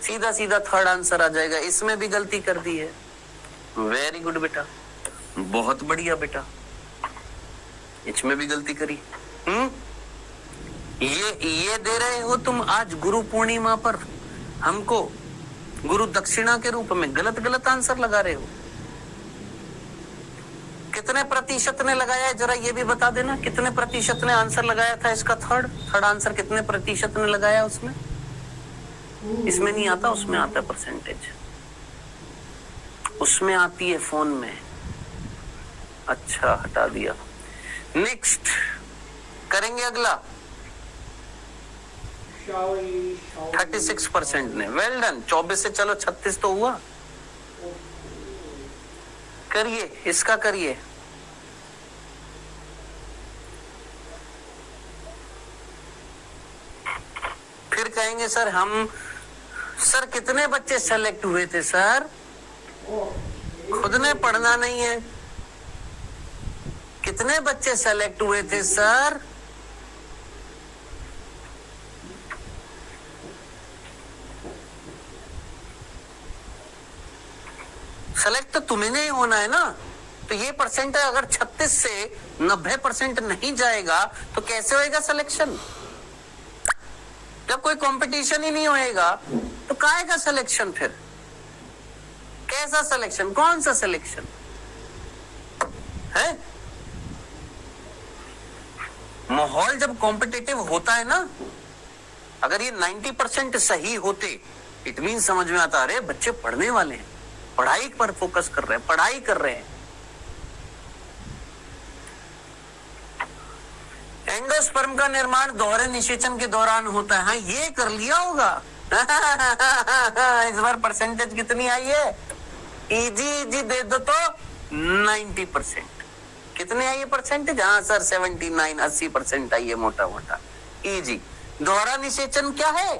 सीधा सीधा थर्ड आंसर आ जाएगा। इसमें भी गलती कर दी है। वेरी गुड बेटा, बहुत बढ़िया बेटा, इसमें भी गलती करी। ये दे रहे हो तुम आज गुरु पूर्णिमा पर हमको गुरु दक्षिणा के रूप में, गलत गलत आंसर लगा रहे हो। कितने प्रतिशत ने लगाया है जरा ये भी बता देना, कितने प्रतिशत ने आंसर लगाया था इसका? थर्ड आंसर कितने प्रतिशत ने लगाया उसमें? इसमें नहीं आता, उसमें आता है परसेंटेज, उसमें आती है फोन में। अच्छा हटा दिया। नेक्स्ट करेंगे अगला। 36% ने, वेल डन। 24 से चलो 36 तो हुआ। करिए, इसका करिए। फिर कहेंगे सर हम, सर कितने बच्चे सेलेक्ट हुए थे सर? खुद ने पढ़ना नहीं है। कितने बच्चे सेलेक्ट हुए थे सर? सेलेक्ट तो तुम्हें नहीं होना है ना। तो ये परसेंट अगर 36 से 90% नहीं जाएगा तो कैसे होएगा सिलेक्शन? जब कोई कंपटीशन ही नहीं होएगा तो काहे का सिलेक्शन? फिर कैसा सिलेक्शन? कौन सा सिलेक्शन है? माहौल जब कॉम्पिटिटिव होता है ना, अगर ये 90% सही होते, इट मीन समझ में आता, अरे बच्चे पढ़ने वाले हैं, पढ़ाई पर फोकस कर रहे हैं, पढ़ाई कर रहे हैं। एंडोस्पर्म का निर्माण दोहरे निषेचन के दौरान होता है। हाँ, ये कर लिया होगा। इस बार परसेंटेज कितनी आई है? इजी दे दो तो 90%। कितने आई है परसेंटेज? हाँ सर 79, 80% आई है मोटा मोटा। इजी। दोहरा निषेचन क्या है?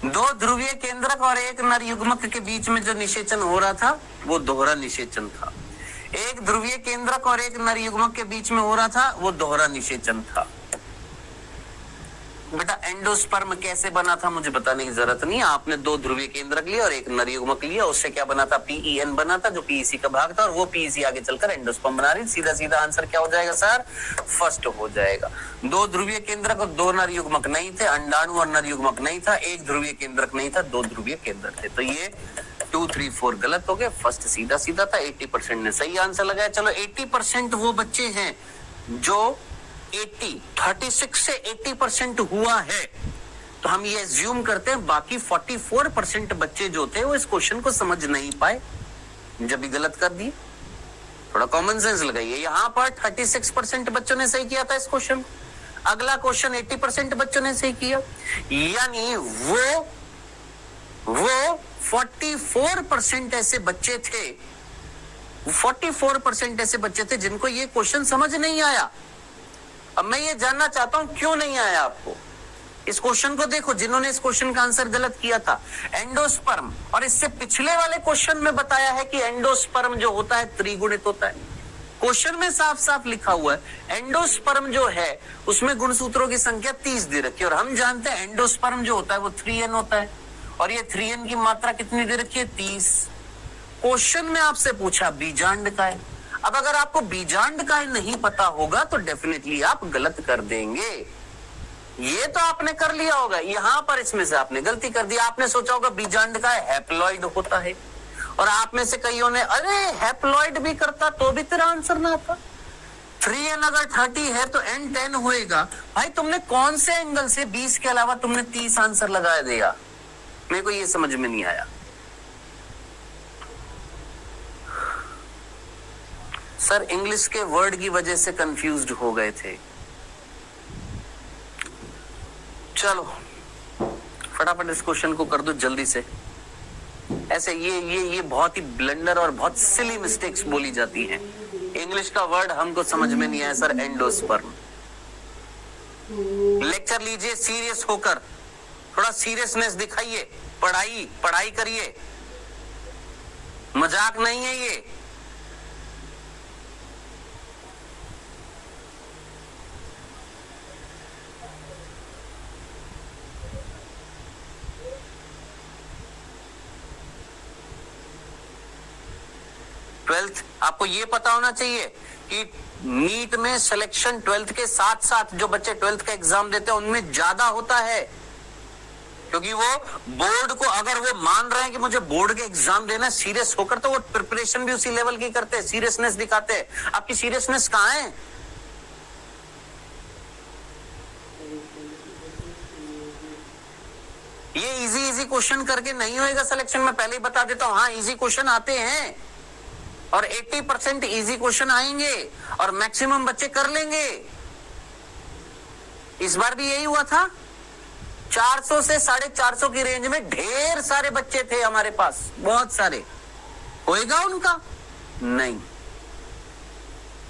दो ध्रुवीय केंद्रक और एक नर युग्मक के बीच में जो निषेचन हो रहा था वो दोहरा निषेचन था। एक ध्रुवीय केंद्रक और एक नर युग्मक के बीच में हो रहा था, वो दोहरा निषेचन था। बेटा एंडोस्पर्म कैसे बना था मुझे बताने की जरूरत नहीं, आपने दो ध्रुवीय केंद्रक लिया और एक नर युग्मक लिया, उससे क्या बना था, PEN बना था, जो PEC का भाग था, और वो PEC आगे चलकर एंडोस्पर्म बना रही। सीधा सीधा आंसर क्या हो जाएगा सर, फर्स्ट हो जाएगा। दो ध्रुवीय केंद्रक और दो नर युग्मक नहीं थे, अंडाणु और नर युग्मक नहीं था, एक ध्रुवीय केंद्रक नहीं था, दो ध्रुवीय केंद्रक थे। तो ये 2, 3, 4 गलत हो गए, फर्स्ट सीधा सीधा था। 80% ने सही आंसर लगाया। चलो 80% वो बच्चे हैं जो 36 से 80% हुआ है, तो हम ये एज्यूम करते हैं बाकी 44% बच्चे जो थे वो इस क्वेश्चन को समझ नहीं पाए, जब भी गलत कर दिए। थोड़ा कॉमन सेंस लगाइए। यहां पर 36% बच्चों ने सही किया था इस क्वेश्चन। अगला क्वेश्चन 80% बच्चों ने सही किया, यानी वो 44% ऐसे बच्चे थे, 44% ऐसे बच्चे थे जिनको ये क्वेश्चन समझ नहीं आया। अब मैं ये जानना चाहता हूं क्यों नहीं आया आपको। इस क्वेश्चन को देखो, जिन्होंने इस क्वेश्चन का आंसर गलत किया था एंडोस्पर्म, और इससे पिछले वाले क्वेश्चन में बताया है कि एंडोस्पर्म जो होता है त्रिगुणित होता है। क्वेश्चन में साफ साफ लिखा हुआ है एंडोस्पर्म जो है उसमें गुणसूत्रों की संख्या 30 दे रखी है, और हम जानते हैं एंडोस्पर्म जो होता है वो 3n होता है, और ये 3n की मात्रा कितनी दे रखी है, 30। क्वेश्चन में आपसे पूछा बीजांड का है। अब अगर आपको बीजांड का नहीं पता होगा तो डेफिनेटली आप गलत कर देंगे। ये तो आपने कर लिया होगा, यहां पर इसमें से आपने गलती कर दी। आपने सोचा होगा बीजांड का हैप्लॉइड होता है, और आप में से कईयों ने अरे हैप्लॉइड भी करता तो भी तेरा आंसर ना आता। 3n अगर 30 है तो n 10 होएगा। भाई तुमने कौन से एंगल से 20 के अलावा तुमने 30 आंसर लगा दिया, मेरे को ये समझ में नहीं आया। सर इंग्लिश के वर्ड की वजह से कंफ्यूज्ड हो गए थे। चलो फटाफट इस क्वेश्चन को कर दो जल्दी से। ऐसे ये बहुत ही ब्लंडर और बहुत सिली मिस्टेक्स बोली जाती हैं। इंग्लिश का वर्ड हमको समझ में नहीं आया सर, एंडोस्पर्म। लेक्चर लीजिए सीरियस होकर, थोड़ा सीरियसनेस दिखाइए, पढ़ाई करिए, मजाक नहीं है ये। ट्वेल्थ आपको ये पता होना चाहिए कि नीट में सिलेक्शन 12th के साथ साथ जो बच्चे 12th का एग्जाम देते हैं उनमें ज्यादा होता है, क्योंकि वो बोर्ड को अगर वो मान रहे हैं कि मुझे बोर्ड के एग्जाम देना सीरियस होकर, तो वो प्रिपरेशन भी उसी लेवल की करते हैं, सीरियसनेस दिखाते हैं। आपकी सीरियसनेस कहां है? ये इजी क्वेश्चन करके नहीं होएगा सिलेक्शन, मैं पहले ही बता देता हूं। हाँ इजी क्वेश्चन आते हैं और 80% इजी क्वेश्चन आएंगे और मैक्सिमम बच्चे कर लेंगे। इस बार भी यही हुआ था, 400 से 450 की रेंज में ढेर सारे बच्चे थे हमारे पास, बहुत सारे। होएगा उनका? नहीं।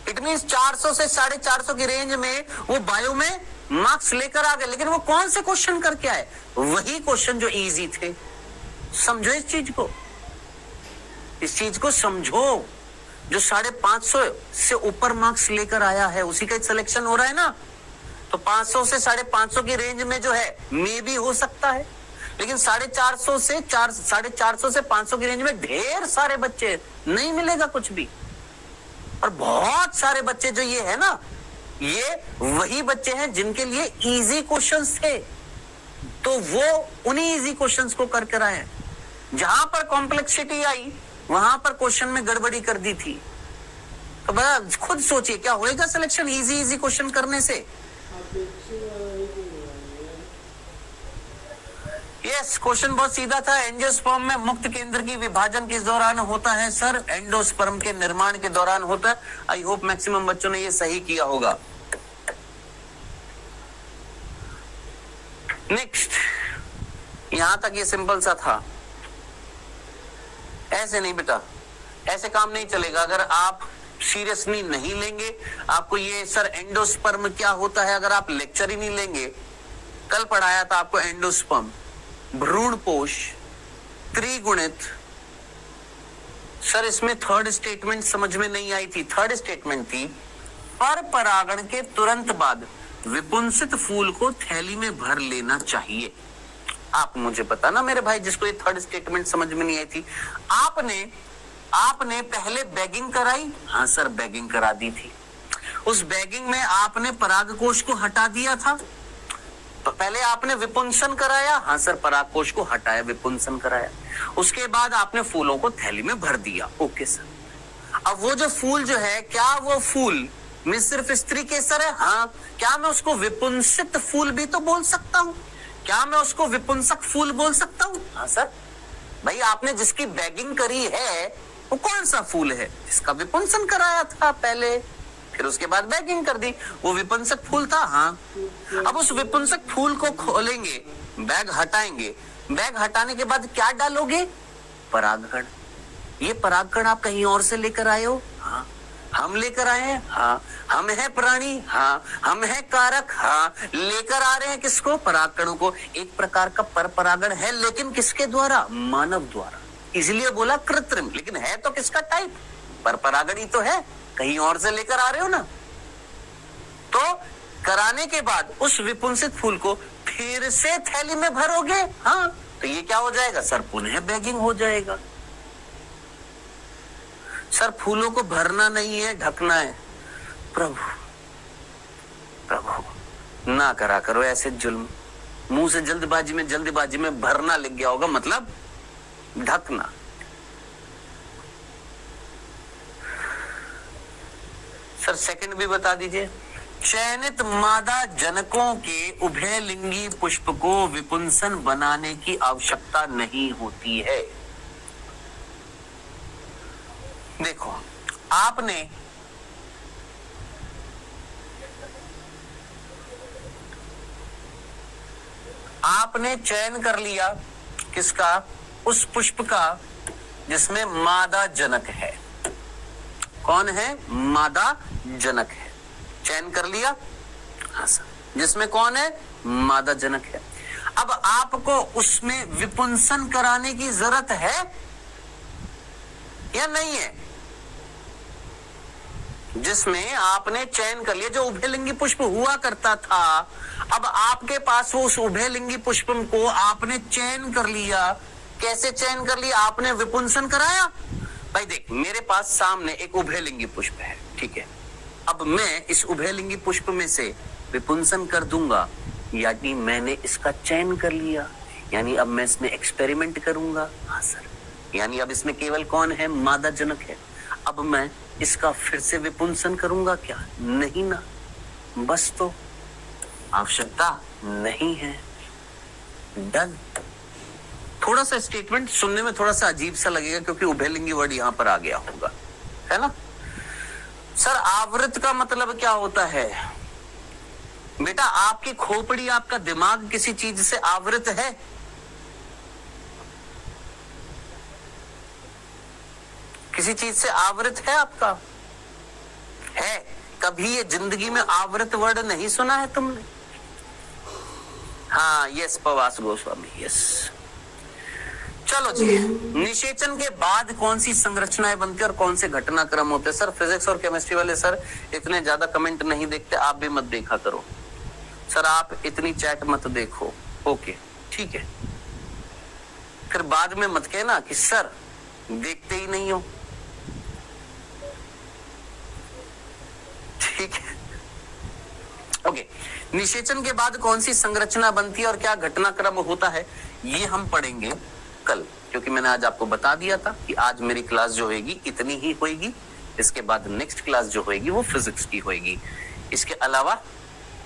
इट मींस 400 से 450 की रेंज में वो बायो में मार्क्स लेकर आ गए, लेकिन वो कौन से क्वेश्चन करके आए? वही क्वेश्चन जो इजी थे। समझो इस चीज को समझो। जो 550 से ऊपर मार्क्स लेकर आया है उसी का सिलेक्शन हो रहा है ना। तो 500 से 550 की रेंज में जो है मे भी हो सकता है, लेकिन 450 से 500 की रेंज में ढेर सारे बच्चे, नहीं मिलेगा कुछ भी। और बहुत सारे बच्चे जो ये है ना, ये वही बच्चे हैं जिनके लिए इजी क्वेश्चंस थे, तो वो उन्हीं इजी क्वेश्चंस को कर आए। जहां पर कॉम्प्लेक्सिटी आई वहां पर क्वेश्चन में गड़बड़ी कर दी थी। तो बस खुद सोचिए क्या होएगा सिलेक्शन इजी क्वेश्चन करने से। यस, क्वेश्चन बहुत सीधा था। एंजियोस्पर्म में मुक्त केंद्र की विभाजन किस दौरान होता है? सर एंडोस्पर्म के निर्माण के दौरान होता है। आई होप मैक्सिमम बच्चों ने ये सही किया होगा। नेक्स्ट, यहां तक ये सिंपल सा था। ऐसे नहीं बेटा, ऐसे काम नहीं चलेगा। अगर आप सीरियसली नहीं लेंगे, आपको ये सर एंडोस्पर्म क्या होता है अगर आप लेक्चर ही नहीं लेंगे। कल पढ़ाया था आपको एंडोस्पर्म, भ्रूणपोष, त्रिगुणित, सर इसमें थर्ड स्टेटमेंट समझ में नहीं आई थी। थर्ड स्टेटमेंट थी पर परागण के तुरंत बाद विपुंसित फूल को थैली में भर लेना चाहिए। आप मुझे बताना मेरे भाई जिसको ये थर्ड स्टेटमेंट समझ में नहीं आई थी, आपने पहले बैगिंग कराई? हाँ सर बैगिंग करा दी थी। उस बैगिंग में आपने परागकोश को हटा दिया था। तो पहले आपने विपुंसन कराया? हाँ सर परागकोश को हटाया, विपुंसन कराया। उसके बाद आपने फूलों को थैली में भर दिया। Okay sir. अब वो जो फूल जो है, क्या वो फूल में सिर्फ स्त्री केसर है? हाँ। क्या मैं उसको विपुंसित फूल भी तो बोल सकता हूँ? क्या मैं उसको विपुंसक फूल बोल सकता हूँ? हाँ सर। भाई आपने जिसकी बैगिंग करी है वो कौन सा फूल है? जिसका विपुंसन कराया था पहले, फिर उसके बाद बैगिंग कर दी, वो विपुंसक फूल था। हाँ। अब उस विपुंसक फूल को खोलेंगे, बैग हटाएंगे, बैग हटाने के बाद क्या डालोगे? परागकण। ये परागकण आप कहीं और से लेकर आए हो? हाँ। हम लेकर आए हैं? हाँ। हम हैं प्राणी? हाँ। हम हैं कारक? हाँ। लेकर आ रहे हैं किसको? परागकणों को। एक प्रकार का पर परागण है, लेकिन किसके द्वारा? मानव द्वारा। इसलिए बोला कृत्रिम, लेकिन है तो किसका टाइप? पर परागण ही तो है, कहीं और से लेकर आ रहे हो ना। तो कराने के बाद उस विपुंसित फूल को फिर से थैली में भरोगे। हाँ। तो ये क्या हो जाएगा? सर पुनः बैगिंग हो जाएगा। सर फूलों को भरना नहीं है, ढकना है। प्रभु प्रभु ना करा करो ऐसे जुल्म। मुंह से जल्दबाजी में भरना लिख गया होगा, मतलब ढकना। सर सेकंड भी बता दीजिए। चयनित मादा जनकों के उभयलिंगी पुष्प को विपुंसन बनाने की आवश्यकता नहीं होती है। देखो आपने चयन कर लिया किसका? उस पुष्प का जिसमें मादा जनक है। कौन है? मादा जनक है। चयन कर लिया? हाँ सर। जिसमें कौन है? मादा जनक है। अब आपको उसमें विपुंसन कराने की जरूरत है या नहीं है? जिसमें आपने चयन कर लिया, जो उभयलिंगी पुष्प हुआ करता था, अब आपके पास वो उस उभयलिंगी पुष्प को आपने चयन कर लिया। कैसे चयन कर लिया? आपने विपुंसन कराया। भाई देख, मेरे पास सामने एक उभयलिंगी पुष्प है, ठीक है। अब मैं इस उभयलिंगी पुष्प में से विपुंसन कर दूंगा, यानी मैंने इसका चयन कर लिया, यानी अब मैं इसमें एक्सपेरिमेंट करूंगा। हाँ सर। यानी अब इसमें केवल कौन है? मादा जनक है। अब मैं इसका फिर से विपुंसन करूंगा क्या? नहीं ना। बस तो आवश्यकता नहीं है। डन। थोड़ा सा स्टेटमेंट सुनने में थोड़ा सा अजीब सा लगेगा क्योंकि उभयलिंगी वर्ड यहां पर आ गया होगा, है ना। सर आवृत का मतलब क्या होता है? बेटा आपकी खोपड़ी, आपका दिमाग किसी चीज से आवृत है? किसी चीज से आवृत है आपका? है? कभी ये जिंदगी में आवृत वर्ड नहीं सुना है तुमने? हाँ यस पवास गोस्वामी, यस। चलो जी, निषेचन के बाद कौन सी संरचनाएं बनती है और कौन से घटनाक्रम होते हैं? सर फिजिक्स और केमिस्ट्री वाले सर इतने ज्यादा कमेंट नहीं देखते, आप भी मत देखा करो सर, आप इतनी चैट मत देखो। ओके ठीक है। फिर बाद में मत कहना कि सर देखते ही नहीं हो, ठीक है। ओके, निषेचन के बाद कौन सी संरचना बनती है और क्या घटनाक्रम होता है, ये हम पढ़ेंगे कल, क्योंकि मैंने आज आपको बता दिया था कि आज मेरी क्लास जो होगी इतनी ही होगी। इसके बाद नेक्स्ट क्लास जो होगी वो फिजिक्स की होगी। इसके अलावा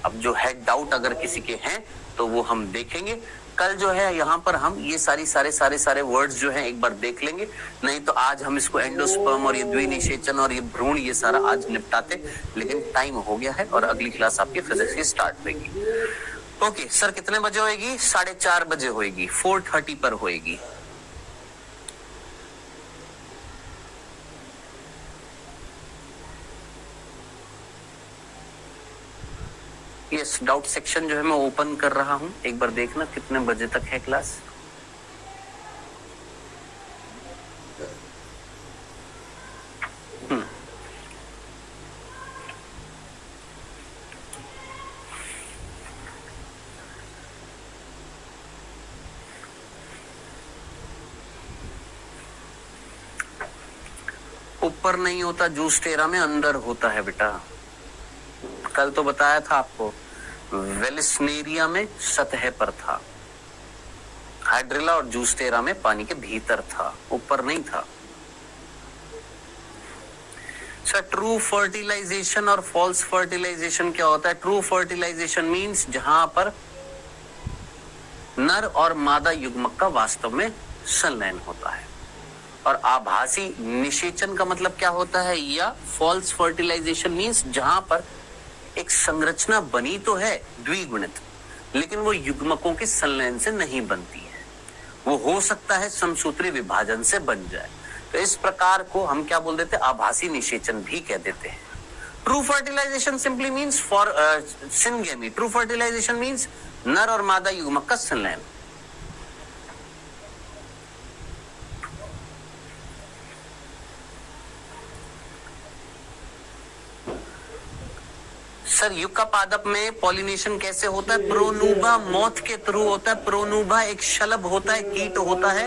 अब जो है डाउट अगर किसी के हैं तो वो हम देखेंगे कल। जो है यहाँ पर हम ये सारे वर्ड्स जो हैं एक बार देख लेंगे, नहीं तो आज हम इसको एंडोस्पर्म और ये द्विनिषेचन और ये भ्रूण ये सारा आज निपटाते, लेकिन टाइम हो गया है और अगली क्लास आपकी फिजिक्स की स्टार्ट होगी। ओके सर कितने बजे होएगी? 4:30 बजे होएगी, 4:30 पर होएगी। यस, डाउट सेक्शन जो है मैं ओपन कर रहा हूं, एक बार देखना कितने बजे तक है क्लास। ऊपर नहीं होता, जूस्टेरा में अंदर होता है बेटा। कल तो बताया था आपको, वेलिस्नेरिया में सतह पर था, हाइड्रिला और जूस्टेरा में पानी के भीतर था, ऊपर नहीं था। सर ट्रू फर्टिलाइजेशन और फॉल्स फर्टिलाइजेशन क्या होता है? ट्रू फर्टिलाइजेशन मींस जहां पर नर और मादा युग्मक का वास्तव में संलयन होता है। और आभासी निषेचन का मतलब क्या होता है? या फॉल्स फर्टिलाइजेशन मींस जहां पर एक संरचना बनी तो है द्विगुणित, लेकिन वो युग्मकों के संलयन से नहीं बनती है। वो हो सकता है समसूत्री विभाजन से बन जाए, तो इस प्रकार को हम क्या बोल देते हैं? आभासी निषेचन भी कह देते हैं। True fertilization simply means for syngamy. True fertilization means नर और मादा युग्मक का संलयन। सर युक्का पादप में पॉलिनेशन कैसे होता है? प्रोनूबा मॉथ के थ्रू होता है। प्रोनूबा एक शलभ होता है, कीट होता है,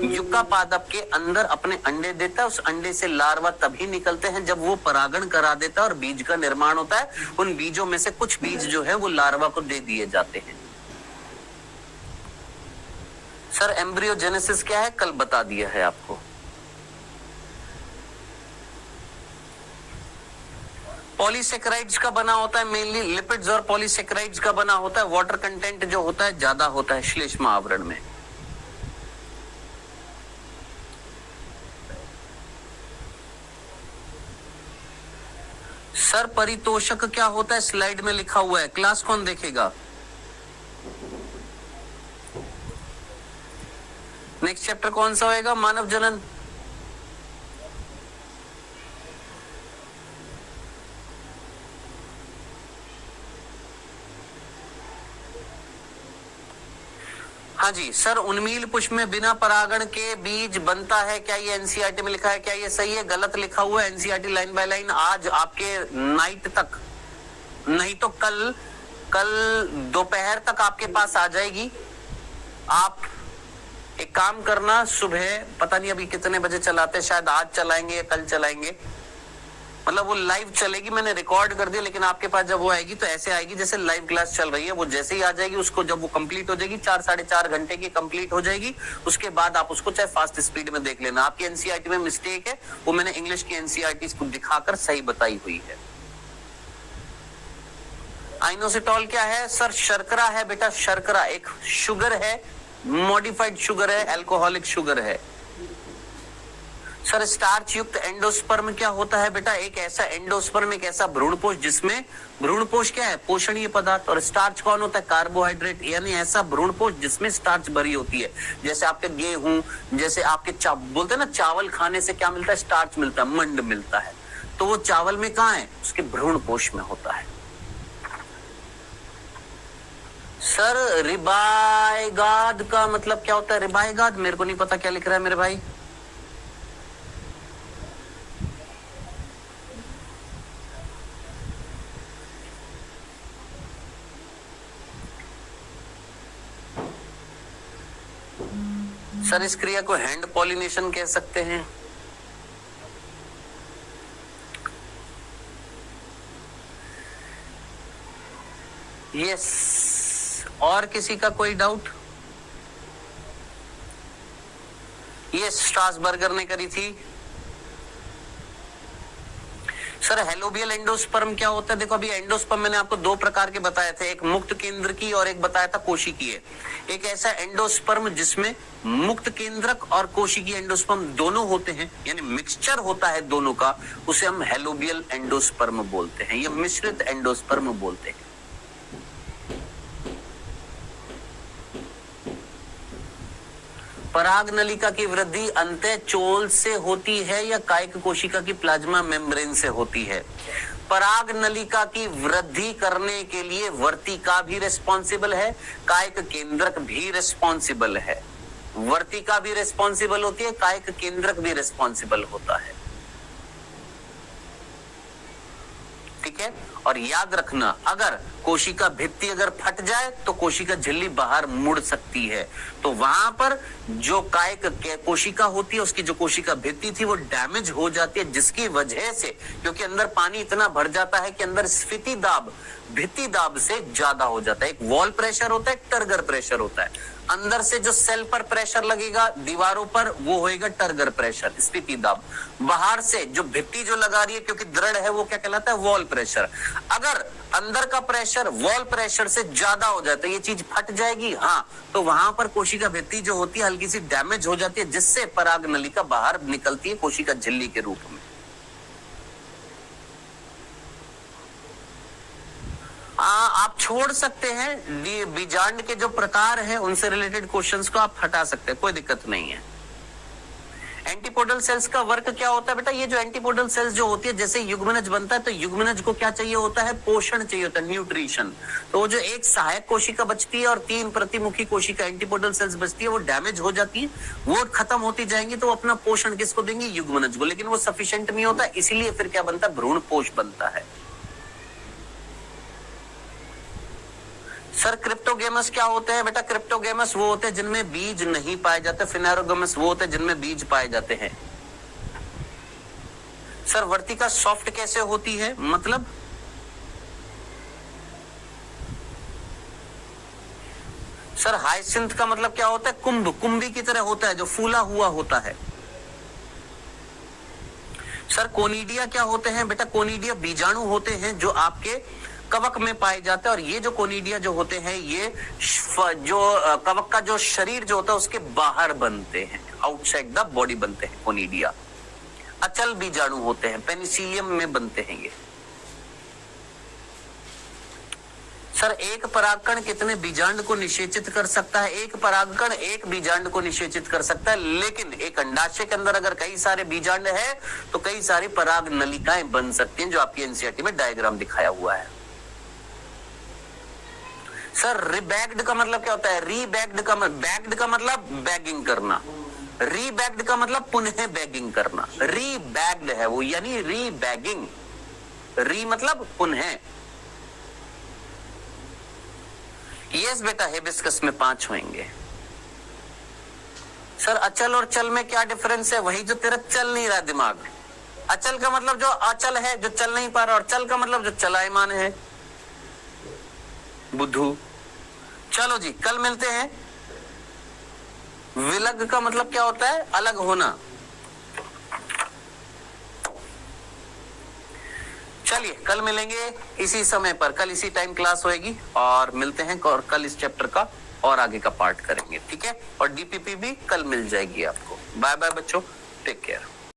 युक्का पादप के अंदर अपने अंडे देता है। उस अंडे से लार्वा तभी निकलते हैं जब वो परागण करा देता है और बीज का निर्माण होता है। उन बीजों में से कुछ बीज जो है वो लार्वा को दे दिए जाते हैं। सर एम्ब्रियोजेनेसिस क्या है? कल बता दिया है आपको। पॉलीसेकेराइड्स का बना होता है, मेनली लिपिड्स और पॉलीसेकेराइड्स का बना होता है। वाटर कंटेंट जो होता है ज्यादा होता है श्लेष्म आवरण में। सर परितोषक क्या होता है? स्लाइड में लिखा हुआ है, क्लास कौन देखेगा? नेक्स्ट चैप्टर कौन सा होएगा? मानव जनन। हाँ जी सर, उन्मील पुष्प में बिना परागण के बीज बनता है, क्या ये एनसीईआरटी में लिखा है? क्या ये सही है? गलत लिखा हुआ है एनसीईआरटी लाइन बाय लाइन। आज आपके नाइट तक, नहीं तो कल दोपहर तक आपके पास आ जाएगी। आप एक काम करना, सुबह पता नहीं अभी कितने बजे चलाते हैं, शायद आज चलाएंगे या कल चलाएंगे, मतलब वो लाइव चलेगी। मैंने रिकॉर्ड कर दिया, लेकिन आपके पास जब वो आएगी तो ऐसे आएगी जैसे लाइव क्लास चल रही है। वो जैसे ही आ जाएगी, उसको जब वो कंप्लीट हो जाएगी, 4 साढ़े 4 घंटे की कंप्लीट हो जाएगी, उसके बाद आप उसको चाहे फास्ट स्पीड में देख लेना। आपकी एनसीईआरटी में मिस्टेक है, वो मैंने इंग्लिश की एनसीईआरटी को दिखाकर सही बताई हुई है। आइनोसिटॉल क्या है? सर शर्करा है बेटा, शर्करा एक शुगर है, मॉडिफाइड शुगर है, अल्कोहलिक शुगर है। सर स्टार्च युक्त एंडोस्पर्म क्या होता है बेटा? एक ऐसा एंडोस्पर्म, एक ऐसा भ्रूणपोष जिसमें, भ्रूणपोष क्या है? पोषणीय पदार्थ। और स्टार्च कौन होता है? कार्बोहाइड्रेट, यानी ऐसा भ्रूणपोष जिसमें स्टार्च भरी होती है। जैसे आपके गेहूं, जैसे आपके बोलते हैं ना, चावल खाने से क्या मिलता है? स्टार्च मिलता है, मंड मिलता है। तो वो चावल में कहाँ है? उसके भ्रूणपोष में होता है। सर रिबाइगाद का मतलब क्या होता है? रिबाइगाद मेरे को नहीं पता क्या लिख रहा है मेरे भाई। सर इस क्रिया को हैंड पॉलिनेशन कह सकते हैं। यस, और किसी का कोई डाउट? यस, स्ट्रासबर्गर ने करी थी। सर हेलोबियल एंडोस्पर्म क्या होता है? देखो अभी एंडोस्पर्म मैंने आपको 2 प्रकार के बताए थे, एक मुक्त केंद्र की और एक बताया था कोशिकीय। एक ऐसा एंडोस्पर्म जिसमें मुक्त केंद्रक और कोशिकीय एंडोस्पर्म दोनों होते हैं, यानी मिक्सचर होता है दोनों का, उसे हम हेलोबियल एंडोस्पर्म बोलते हैं या मिश्रित एंडोस्पर्म बोलते हैं। पराग नलिका की वृद्धि अंतः चोल से होती है या कायिक कोशिका की प्लाज्मा मेम्ब्रेन से होती है? पराग नलिका की वृद्धि करने के लिए वर्तिका भी रिस्पॉन्सिबल है, कायिक केंद्रक भी रिस्पॉन्सिबल है। वर्तिका भी रिस्पॉन्सिबल होती है, कायिक केंद्रक भी रिस्पॉन्सिबल होता है। ठीक है। ठीक है। और याद रखना, अगर कोशिका भित्ति अगर फट जाए तो कोशिका झिल्ली बाहर मुड़ सकती है। तो वहां पर जो कायिक कोशिका होती है, उसकी जो कोशिका भित्ति थी वो डैमेज हो जाती है, जिसकी वजह से, क्योंकि अंदर पानी इतना भर जाता है कि अंदर स्फीति दाब भित्ति दाब से ज्यादा हो जाता है। एक वॉल प्रेशर होता है, एक टर्गर प्रेशर होता है। अंदर से जो सेल पर प्रेशर लगेगा दीवारों पर, वो होएगा टर्गर प्रेशर, स्फीति दाब। बाहर से जो भित्ति जो लगा रही है, क्योंकि दृढ़ है, वो क्या कहलाता है, वॉल प्रेशर। अगर अंदर का प्रेशर वॉल प्रेशर से ज्यादा हो जाता है, ये चीज फट जाएगी, हाँ, तो वहां पर कोशिका भित्ति जो होती है हल्की सी डैमेज हो जाती है, जिससे पराग नलिका बाहर निकलती है कोशिका झिल्ली के रूप में। आप छोड़ सकते हैं, बीजांड के जो प्रकार हैं उनसे रिलेटेड क्वेश्चंस को आप हटा सकते हैं, कोई दिक्कत नहीं है। एंटीपोडल सेल्स का वर्क क्या होता है बेटा? ये जो एंटीपोडल सेल्स जो होती है, जैसे युग्मनज बनता है तो युग्मनज को क्या चाहिए होता है, पोषण चाहिए होता है, न्यूट्रिशन। तो वो जो एक सहायक कोशिका बचती है और 3 प्रतिमुखी कोशिका एंटीपोडल सेल्स बचती है, वो डैमेज हो जाती है, वो खत्म होती जाएंगी, तो अपना पोषण किसको देंगे, युग्मनज को। लेकिन वो सफिशिएंट नहीं होता, इसीलिए फिर क्या बनता है, भ्रूण पोष बनता है। सर क्रिप्टोगेमस क्या होते हैं बेटा? क्रिप्टोगेमस वो होते हैं जिनमें बीज नहीं पाए जाते, फिनेरोगेमस वो होते हैं जिनमें बीज पाए जाते हैं। सर वर्तिका सॉफ्ट कैसे होती है, मतलब? सर हाइसिंथ का मतलब क्या होता है, कुंभ, कुंभी की तरह होता है, जो फूला हुआ होता है। सर कोनिडिया क्या होते हैं बेटा? कोनिडिया बीजाणु होते हैं जो आपके कवक में पाए जाते हैं, और ये जो कोनिडिया जो होते हैं, ये जो कवक का जो शरीर जो होता है उसके बाहर बनते हैं, आउटसाइड द बॉडी बनते हैं कोनिडिया। अचल बीजाणु होते हैं, पेनिसिलियम में बनते हैं ये। सर एक परागकण कितने बीजांड को निषेचित कर सकता है? एक परागकण एक बीजांड को निषेचित कर सकता है, लेकिन एक अंडाशय के अंदर अगर कई सारे बीजांड है तो कई सारी पराग नलिकाएं बन सकती हैं, जो आपकी एनसीईआरटी में डायग्राम दिखाया हुआ है। सर रिबैग्ड का मतलब क्या होता है? रीबैग्ड का बैग्ड का मतलब बैगिंग करना, रीबैग्ड का मतलब पुनः बैगिंग करना। रीबैग्ड है वो, यानी रीबैगिंग। री मतलब पुनः। यस बेटा, हिबिस्कस में 5 होंगे। सर अचल और चल में क्या डिफरेंस है? वही जो तेरा चल नहीं रहा दिमाग। अचल का मतलब जो अचल है, जो चल नहीं पा रहा, और चल का मतलब जो चलायमान है, बुद्धू। चलो जी, कल मिलते हैं। विलग का मतलब क्या होता है? अलग होना। चलिए कल मिलेंगे इसी समय पर, कल इसी टाइम क्लास होएगी, और मिलते हैं, और कल इस चैप्टर का और आगे का पार्ट करेंगे, ठीक है? और डीपीपी भी कल मिल जाएगी आपको। बाय बाय बच्चों, टेक केयर।